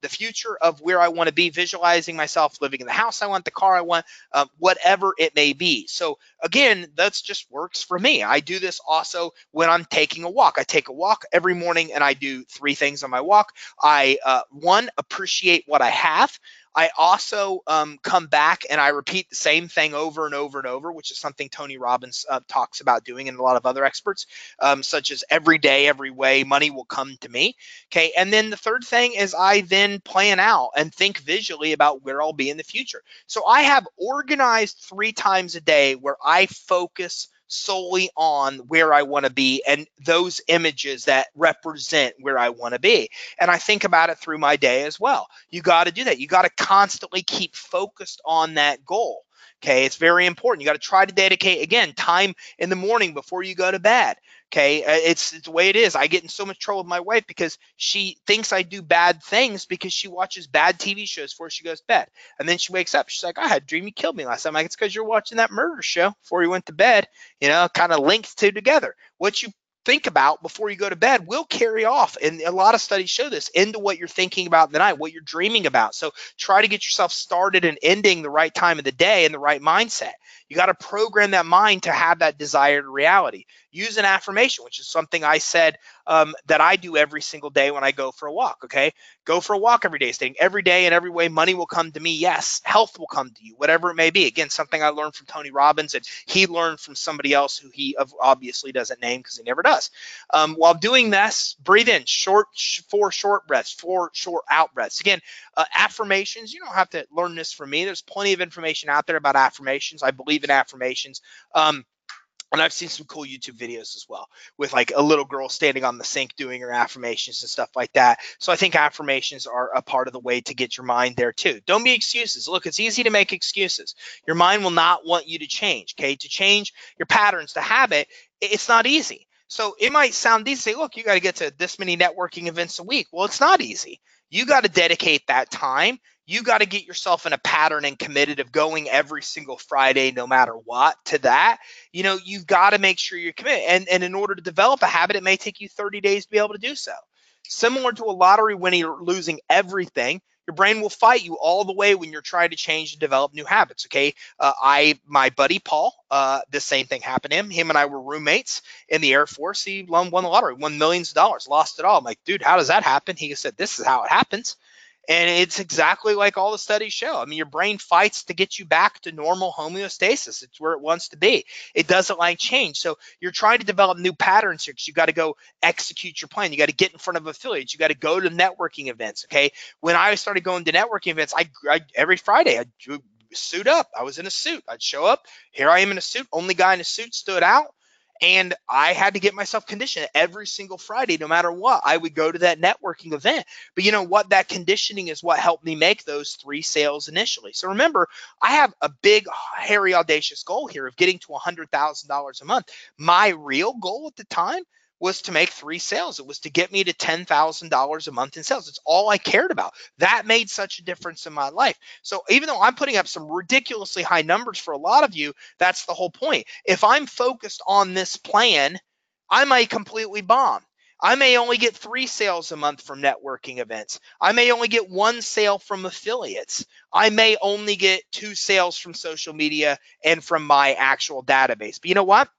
the future of where I want to be, visualizing myself living in the house I want, the car I want, whatever it may be. So again, that's just works for me. I do this also when I'm taking a walk. I take a walk every morning and I do 3 things on my walk. I, one, appreciate what I have. I also come back and I repeat the same thing over and over and over, which is something Tony Robbins talks about doing, and a lot of other experts, such as every day, every way, money will come to me. Okay, and then the third thing is I then plan out and think visually about where I'll be in the future. So I have organized 3 times a day where I focus solely on where I want to be and those images that represent where I want to be. And I think about it through my day as well. You got to do that. You got to constantly keep focused on that goal. Okay, it's very important. You got to try to dedicate, again, time in the morning before you go to bed. Okay, it's the way it is. I get in so much trouble with my wife because she thinks I do bad things because she watches bad TV shows before she goes to bed. And then she wakes up, she's like, I had a dream you killed me last time. I'm like, it's because you're watching that murder show before you went to bed. You know, kind of links two together. What you think about before you go to bed will carry off, and a lot of studies show this, into what you're thinking about in the night, what you're dreaming about. So try to get yourself started and ending the right time of the day in the right mindset. You got to program that mind to have that desired reality. Use an affirmation, which is something I said that I do every single day when I go for a walk. Okay, go for a walk every day, saying every day in every way, money will come to me. Yes, health will come to you, whatever it may be. Again, something I learned from Tony Robbins, and he learned from somebody else who he obviously doesn't name because he never does. While doing this, breathe in 4 short breaths, 4 short out breaths. Again, affirmations, you don't have to learn this from me. There's plenty of information out there about affirmations. I believe in affirmations. And I've seen some cool YouTube videos as well with like a little girl standing on the sink doing her affirmations and stuff like that. So I think affirmations are a part of the way to get your mind there too. Don't be excuses. Look, it's easy to make excuses. Your mind will not want you to change. Okay, to change your patterns, to habit, it's not easy. So it might sound easy. Say, look, you got to get to this many networking events a week. Well, it's not easy. You got to dedicate that time. You got to get yourself in a pattern and committed of going every single Friday, no matter what, to that. You know, you've got to make sure you're committed. And in order to develop a habit, it may take you 30 days to be able to do so. Similar to a lottery winning, you're losing everything. Your brain will fight you all the way when you're trying to change and develop new habits. Okay, my buddy Paul, the same thing happened to him. Him and I were roommates in the Air Force. He won the lottery, won millions of dollars, lost it all. I'm like, dude, how does that happen? He said, this is how it happens. And it's exactly like all the studies show. I mean, your brain fights to get you back to normal homeostasis. It's where it wants to be. It doesn't like change. So you're trying to develop new patterns here because you got to go execute your plan. You got to get in front of affiliates. You got to go to networking events. Okay. When I started going to networking events, I every Friday I'd suit up. I was in a suit. I'd show up. Here I am in a suit. Only guy in a suit stood out. And I had to get myself conditioned every single Friday, no matter what. I would go to that networking event. But you know what? That conditioning is what helped me make those 3 sales initially. So remember, I have a big, hairy, audacious goal here of getting to $100,000 a month. My real goal at the time was to make 3 sales. It was to get me to $10,000 a month in sales. It's all I cared about. That made such a difference in my life. So even though I'm putting up some ridiculously high numbers for a lot of you, that's the whole point. If I'm focused on this plan, I might completely bomb. I may only get 3 sales a month from networking events. I may only get 1 sale from affiliates. I may only get 2 sales from social media and from my actual database. But you know what?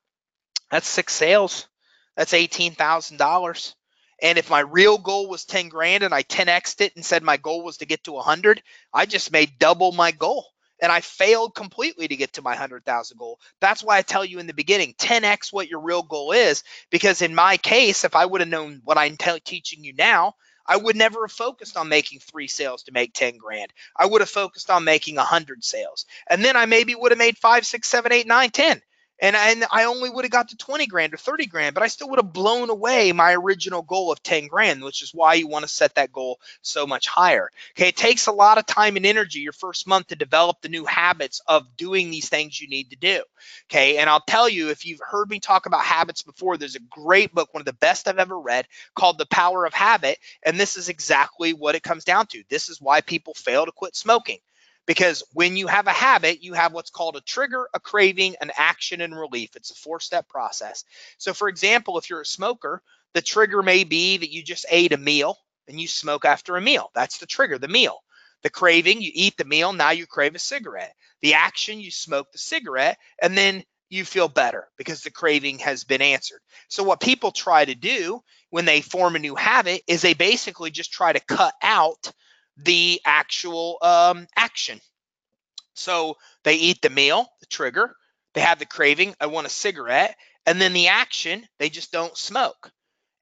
That's 6 sales. That's $18,000. And if my real goal was 10 grand and I 10x'd it and said my goal was to get to 100, I just made double my goal. and I failed completely to get to my 100,000 goal. That's why I tell you in the beginning, 10x what your real goal is, because in my case, if I would have known what I'm teaching you now, I would never have focused on making 3 sales to make 10 grand. I would have focused on making 100 sales. And then I maybe would have made 5, 6, 7, 8, 9, 10. And I only would have got to 20 grand or 30 grand, but I still would have blown away my original goal of 10 grand, which is why you want to set that goal so much higher. Okay, it takes a lot of time and energy your first month to develop the new habits of doing these things you need to do. Okay, and I'll tell you, if you've heard me talk about habits before, there's a great book, one of the best I've ever read, called The Power of Habit. And this is exactly what it comes down to. This is why people fail to quit smoking. Because when you have a habit, you have what's called a trigger, a craving, an action, and relief. It's a 4-step process. So for example, if you're a smoker, the trigger may be that you just ate a meal and you smoke after a meal. That's the trigger, the meal. The craving, you eat the meal, now you crave a cigarette. The action, you smoke the cigarette, and then you feel better because the craving has been answered. So what people try to do when they form a new habit is they basically just try to cut out the actual action. So they eat the meal, the trigger, they have the craving, I want a cigarette, and then the action, they just don't smoke.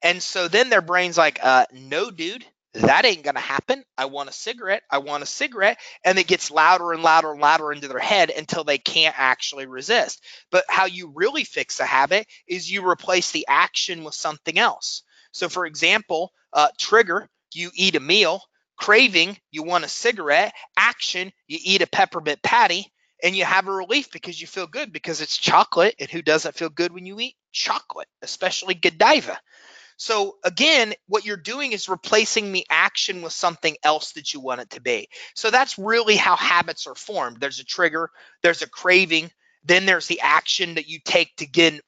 And so then their brain's like, no, dude, that ain't going to happen. I want a cigarette. I want a cigarette. And it gets louder and louder and louder into their head until they can't actually resist. But how you really fix a habit is you replace the action with something else. So for example, trigger, you eat a meal. Craving, you want a cigarette. Action, you eat a peppermint patty. And you have a relief because you feel good because it's chocolate. And who doesn't feel good when you eat chocolate, especially Godiva? So again, what you're doing is replacing the action with something else that you want it to be. So that's really how habits are formed. There's a trigger, there's a craving, then there's the action that you take to get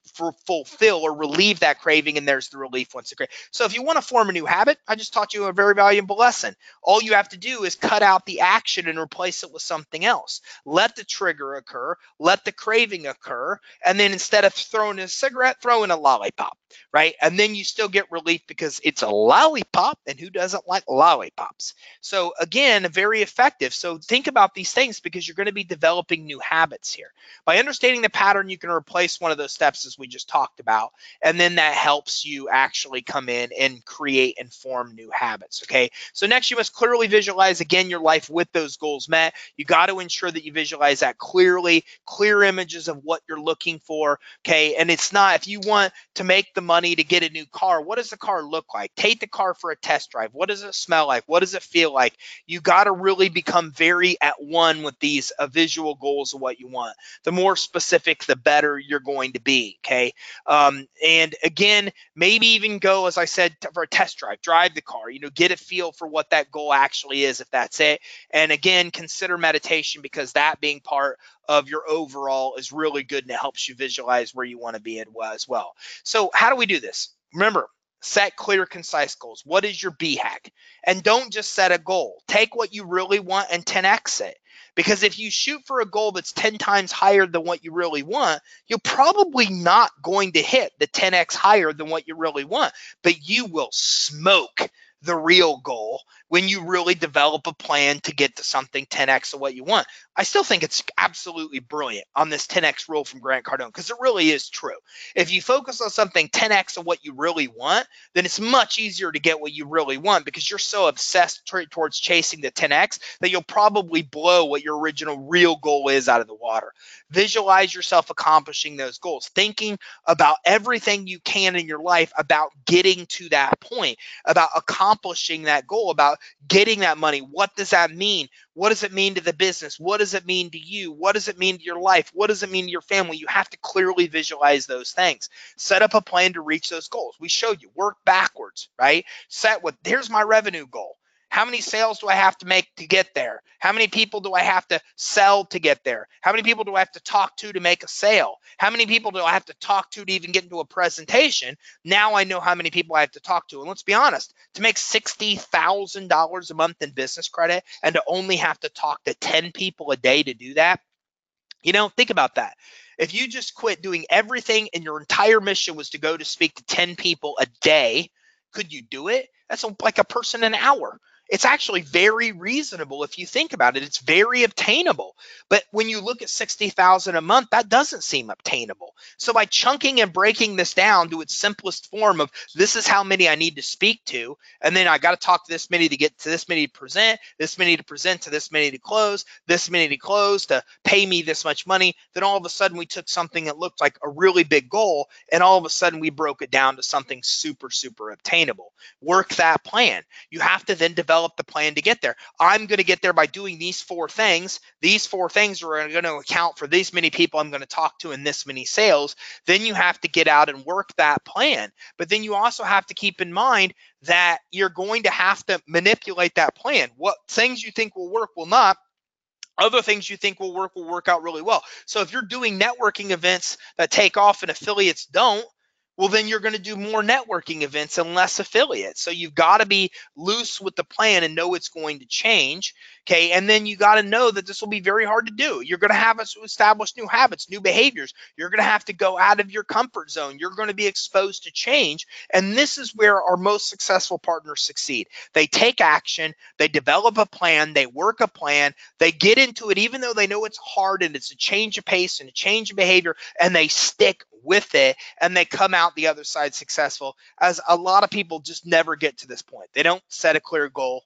fulfill or relieve that craving, and there's the relief once again. So if you want to form a new habit, I just taught you a very valuable lesson. All you have to do is cut out the action and replace it with something else. Let the trigger occur, let the craving occur, and then instead of throwing in a cigarette, throw in a lollipop, right? And then you still get relief because it's a lollipop, and who doesn't like lollipops? So again, very effective. So think about these things because you're going to be developing new habits here. By understanding the pattern, you can replace one of those steps as we just talked about, and then that helps you actually come in and create and form new habits, okay? So next, you must clearly visualize, again, your life with those goals met. You got to ensure that you visualize that clearly, clear images of what you're looking for, okay? And it's not, if you want to make the money to get a new car, what does the car look like? Take the car for a test drive. What does it smell like? What does it feel like? You got to really become very at one with these visual goals of what you want. The more specific, the better you're going to be, okay? And again, maybe even go, as I said, for a test drive, drive the car, get a feel for what that goal actually is, if that's it. And again, consider meditation, because that being part of your overall is really good, and it helps you visualize where you want to be as well. So how do we do this? Remember, set clear, concise goals. What is your B hack? And don't just set a goal. Take what you really want and 10x it. Because if you shoot for a goal that's 10 times higher than what you really want, you're probably not going to hit the 10x higher than what you really want, but you will smoke the real goal when you really develop a plan to get to something 10x of what you want. I still think it's absolutely brilliant on this 10x rule from Grant Cardone, because it really is true. If you focus on something 10x of what you really want, then it's much easier to get what you really want, because you're so obsessed towards chasing the 10x that you'll probably blow what your original real goal is out of the water. Visualize yourself accomplishing those goals, thinking about everything you can in your life about getting to that point, about accomplishing that goal, about getting that money. What does that mean? What does it mean to the business? What does it mean to you? What does it mean to your life? What does it mean to your family? You have to clearly visualize those things. Set up a plan to reach those goals. We showed you, work backwards, right? Set with, here's my revenue goal. How many sales do I have to make to get there? How many people do I have to sell to get there? How many people do I have to talk to make a sale? How many people do I have to talk to even get into a presentation? Now I know how many people I have to talk to. And let's be honest, to make $60,000 a month in business credit and to only have to talk to 10 people a day to do that, think about that. If you just quit doing everything and your entire mission was to go to speak to 10 people a day, could you do it? That's like a person an hour. It's actually very reasonable if you think about it. It's very obtainable. But when you look at 60,000 a month, that doesn't seem obtainable. So by chunking and breaking this down to its simplest form of this is how many I need to speak to, and then I got to talk to this many to get to this many to present, this many to present to this many to close, this many to close to pay me this much money, then all of a sudden we took something that looked like a really big goal, and all of a sudden we broke it down to something super, super obtainable. Work that plan. You have to then develop the plan to get there. I'm going to get there by doing these 4 things. These 4 things are going to account for these many people I'm going to talk to in this many sales. Then you have to get out and work that plan. But then you also have to keep in mind that you're going to have to manipulate that plan. What things you think will work will not. Other things you think will work out really well. So if you're doing networking events that take off and affiliates don't, well, then you're going to do more networking events and less affiliates. So you've got to be loose with the plan and know it's going to change. Okay. And then you got to know that this will be very hard to do. You're going to have to establish new habits, new behaviors. You're going to have to go out of your comfort zone. You're going to be exposed to change. And this is where our most successful partners succeed. They take action, they develop a plan, they work a plan, they get into it, even though they know it's hard and it's a change of pace and a change of behavior, and they stick with it, and they come out the other side successful. As a lot of people just never get to this point. They don't set a clear goal.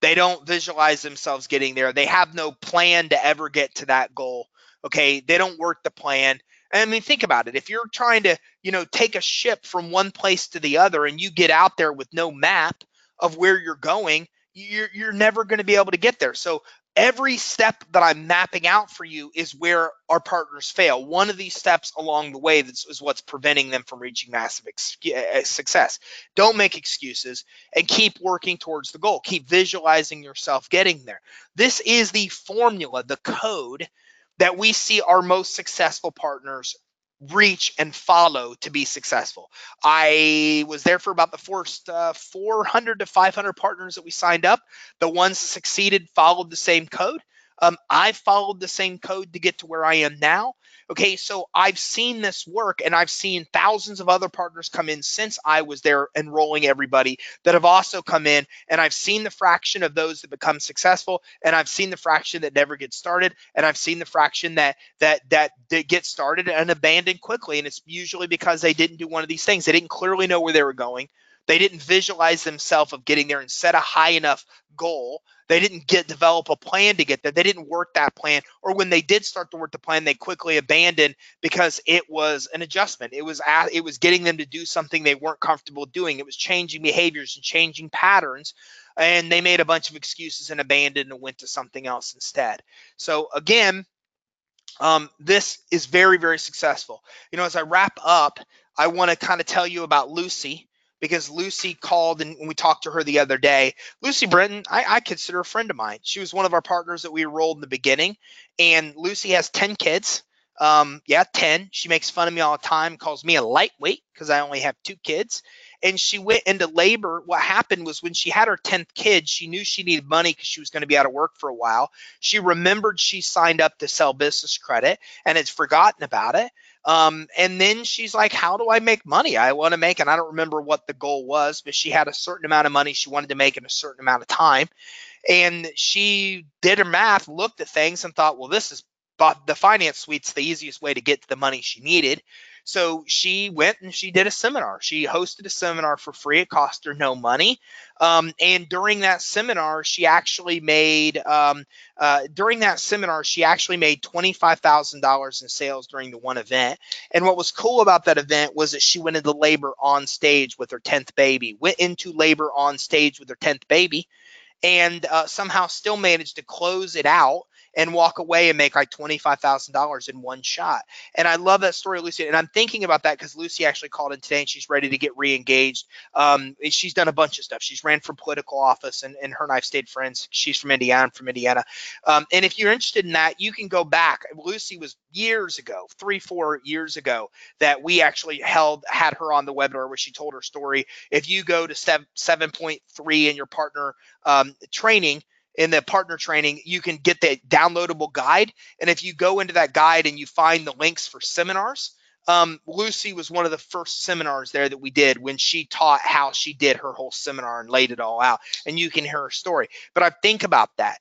They don't visualize themselves getting there. They have no plan to ever get to that goal. Okay. They don't work the plan. And I mean, think about it. If you're trying to, take a ship from one place to the other and you get out there with no map of where you're going, you're never going to be able to get there. So every step that I'm mapping out for you is where our partners fail. One of these steps along the way is what's preventing them from reaching massive success. Don't make excuses and keep working towards the goal. Keep visualizing yourself getting there. This is the formula, the code that we see our most successful partners reach and follow to be successful. I was there for about the first 400 to 500 partners that we signed up. The ones that succeeded followed the same code. I followed the same code to get to where I am now. Okay, so I've seen this work, and I've seen thousands of other partners come in since I was there enrolling everybody that have also come in, and I've seen the fraction of those that become successful, and I've seen the fraction that never get started, and I've seen the fraction that get started and abandoned quickly, and it's usually because they didn't do one of these things. They didn't clearly know where they were going. They didn't visualize themselves of getting there and set a high enough goal. They didn't develop a plan to get there. They didn't work that plan. Or when they did start to work the plan, they quickly abandoned because it was an adjustment. It was getting them to do something they weren't comfortable doing. It was changing behaviors and changing patterns. And they made a bunch of excuses and abandoned and went to something else instead. So again, this is very, very successful. As I wrap up, I want to kind of tell you about Lucy, because Lucy called and we talked to her the other day. Lucy Britton, I consider a friend of mine. She was one of our partners that we enrolled in the beginning, and Lucy has 10 kids. 10. She makes fun of me all the time, calls me a lightweight because I only have 2 kids. And she went into labor. What happened was when she had her 10th kid, she knew she needed money because she was going to be out of work for a while. She remembered she signed up to sell business credit and had forgotten about it. And then she's like, how do I make money? I want to make, and I don't remember what the goal was, but she had a certain amount of money she wanted to make in a certain amount of time. And she did her math, looked at things and thought, well, this is the finance suite's the easiest way to get to the money she needed. So she went and she did a seminar. She hosted a seminar for free. It cost her no money. And during that seminar, she actually made $25,000 in sales during the one event. And what was cool about that event was that she went into labor on stage with her 10th baby, and somehow still managed to close it out and walk away and make like $25,000 in one shot. And I love that story, Lucy. And I'm thinking about that because Lucy actually called in today and she's ready to get re-engaged. She's done a bunch of stuff. She's ran for political office, and her and I've stayed friends. She's from Indiana. I'm from Indiana. And if you're interested in that, you can go back. Lucy was years ago, 3-4 years ago, that we actually had her on the webinar where she told her story. If you go to 7.3 in your partner training, in the partner training, you can get the downloadable guide. And if you go into that guide and you find the links for seminars, Lucy was one of the first seminars there that we did when she taught how she did her whole seminar and laid it all out. And you can hear her story. But I think about that.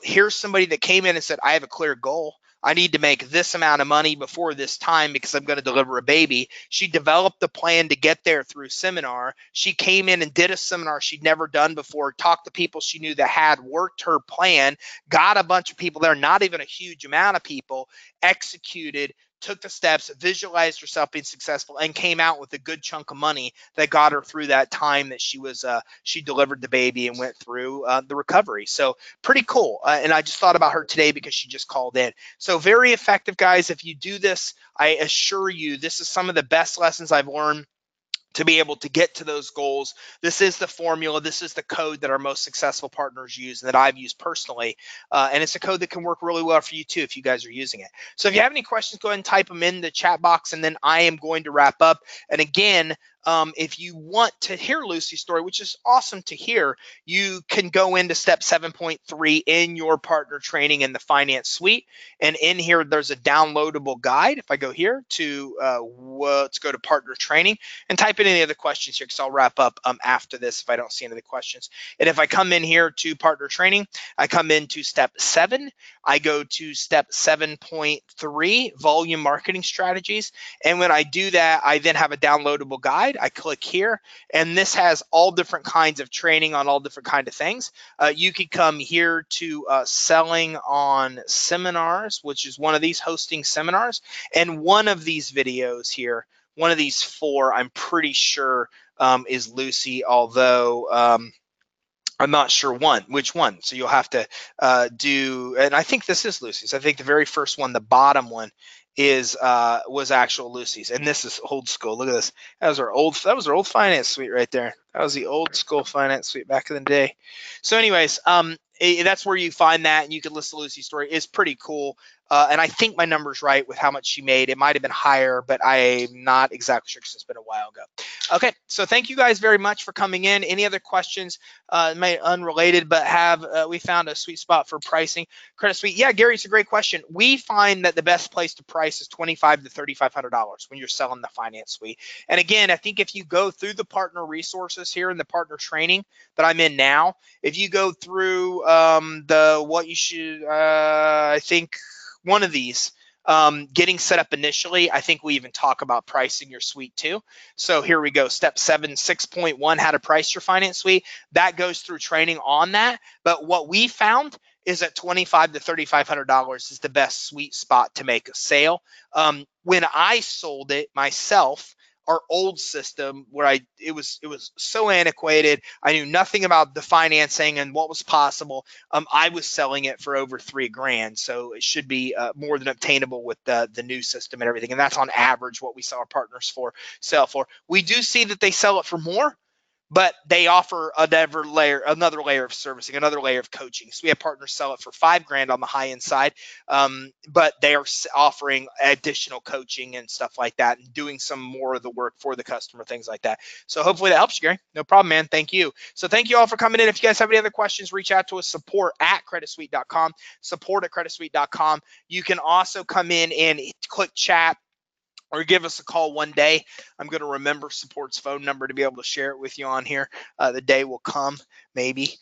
Here's somebody that came in and said, I have a clear goal. I need to make this amount of money before this time because I'm going to deliver a baby. She developed a plan to get there through seminar. She came in and did a seminar she'd never done before, talked to people she knew that had worked her plan, got a bunch of people there, not even a huge amount of people, executed, took the steps, visualized herself being successful, and came out with a good chunk of money that got her through that time that she delivered the baby and went through the recovery. So pretty cool. And I just thought about her today because she just called in. So very effective, guys. If you do this, I assure you, this is some of the best lessons I've learned to be able to get to those goals. This is the formula. This is the code that our most successful partners use and that I've used personally. And it's a code that can work really well for you too if you guys are using it. So if you have any questions, go ahead and type them in the chat box, and then I am going to wrap up. And again, if you want to hear Lucy's story, which is awesome to hear, you can go into step 7.3 in your partner training in the finance suite. And in here, there's a downloadable guide. If I go here to, let's go to partner training and type in any other questions here because I'll wrap up after this if I don't see any other questions. And if I come in here to partner training, I come into step 7. I go to step 7.3, volume marketing strategies. And when I do that, I then have a downloadable guide. I click here, and this has all different kinds of training on all different kinds of things. You could come here to selling on seminars, which is one of these, hosting seminars. And one of these videos here, one of these 4, I'm pretty sure is Lucy, although I'm not sure which one. So you'll have to do, and I think this is Lucy's. I think the very first one, the bottom one, was actual Lucy's, and this is old school. Look at this. That was our old finance suite right there. That was the old school finance suite back in the day. So anyways, that's where you find that, and you can listen to Lucy's story. It's pretty cool. And I think my number's right with how much she made. It might have been higher, but I'm not exactly sure because it's been a while ago. Okay, so thank you guys very much for coming in. Any other questions? May unrelated, but we found a sweet spot for pricing. Credit Suite. Yeah, Gary, it's a great question. We find that the best place to price is $2,500 to $3,500 when you're selling the finance suite. And again, I think if you go through the partner resources here in the partner training that I'm in now, if you go through what you should, I think one of these, getting set up initially, I think we even talk about pricing your suite too. So here we go, step 7, 6.1, how to price your finance suite. That goes through training on that. But what we found is that $2,500 to $3,500 is the best sweet spot to make a sale. When I sold it myself, our old system where it was so antiquated. I knew nothing about the financing and what was possible. I was selling it for over $3,000, so it should be more than obtainable with the new system and everything. And that's on average what we sell our partners sell for. We do see that they sell it for more, but they offer another layer of servicing, another layer of coaching. So we have partners sell it for $5,000 on the high end side, but they are offering additional coaching and stuff like that, and doing some more of the work for the customer, things like that. So hopefully that helps you, Gary. No problem, man. Thank you. So thank you all for coming in. If you guys have any other questions, reach out to us, support@creditsuite.com, support@creditsuite.com. You can also come in and click chat or give us a call one day. I'm going to remember support's phone number to be able to share it with you on here. The day will come, maybe.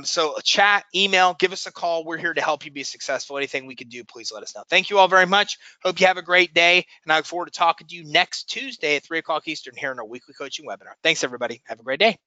So chat, email, give us a call. We're here to help you be successful. Anything we can do, please let us know. Thank you all very much. Hope you have a great day, and I look forward to talking to you next Tuesday at 3 o'clock Eastern here in our weekly coaching webinar. Thanks, everybody. Have a great day.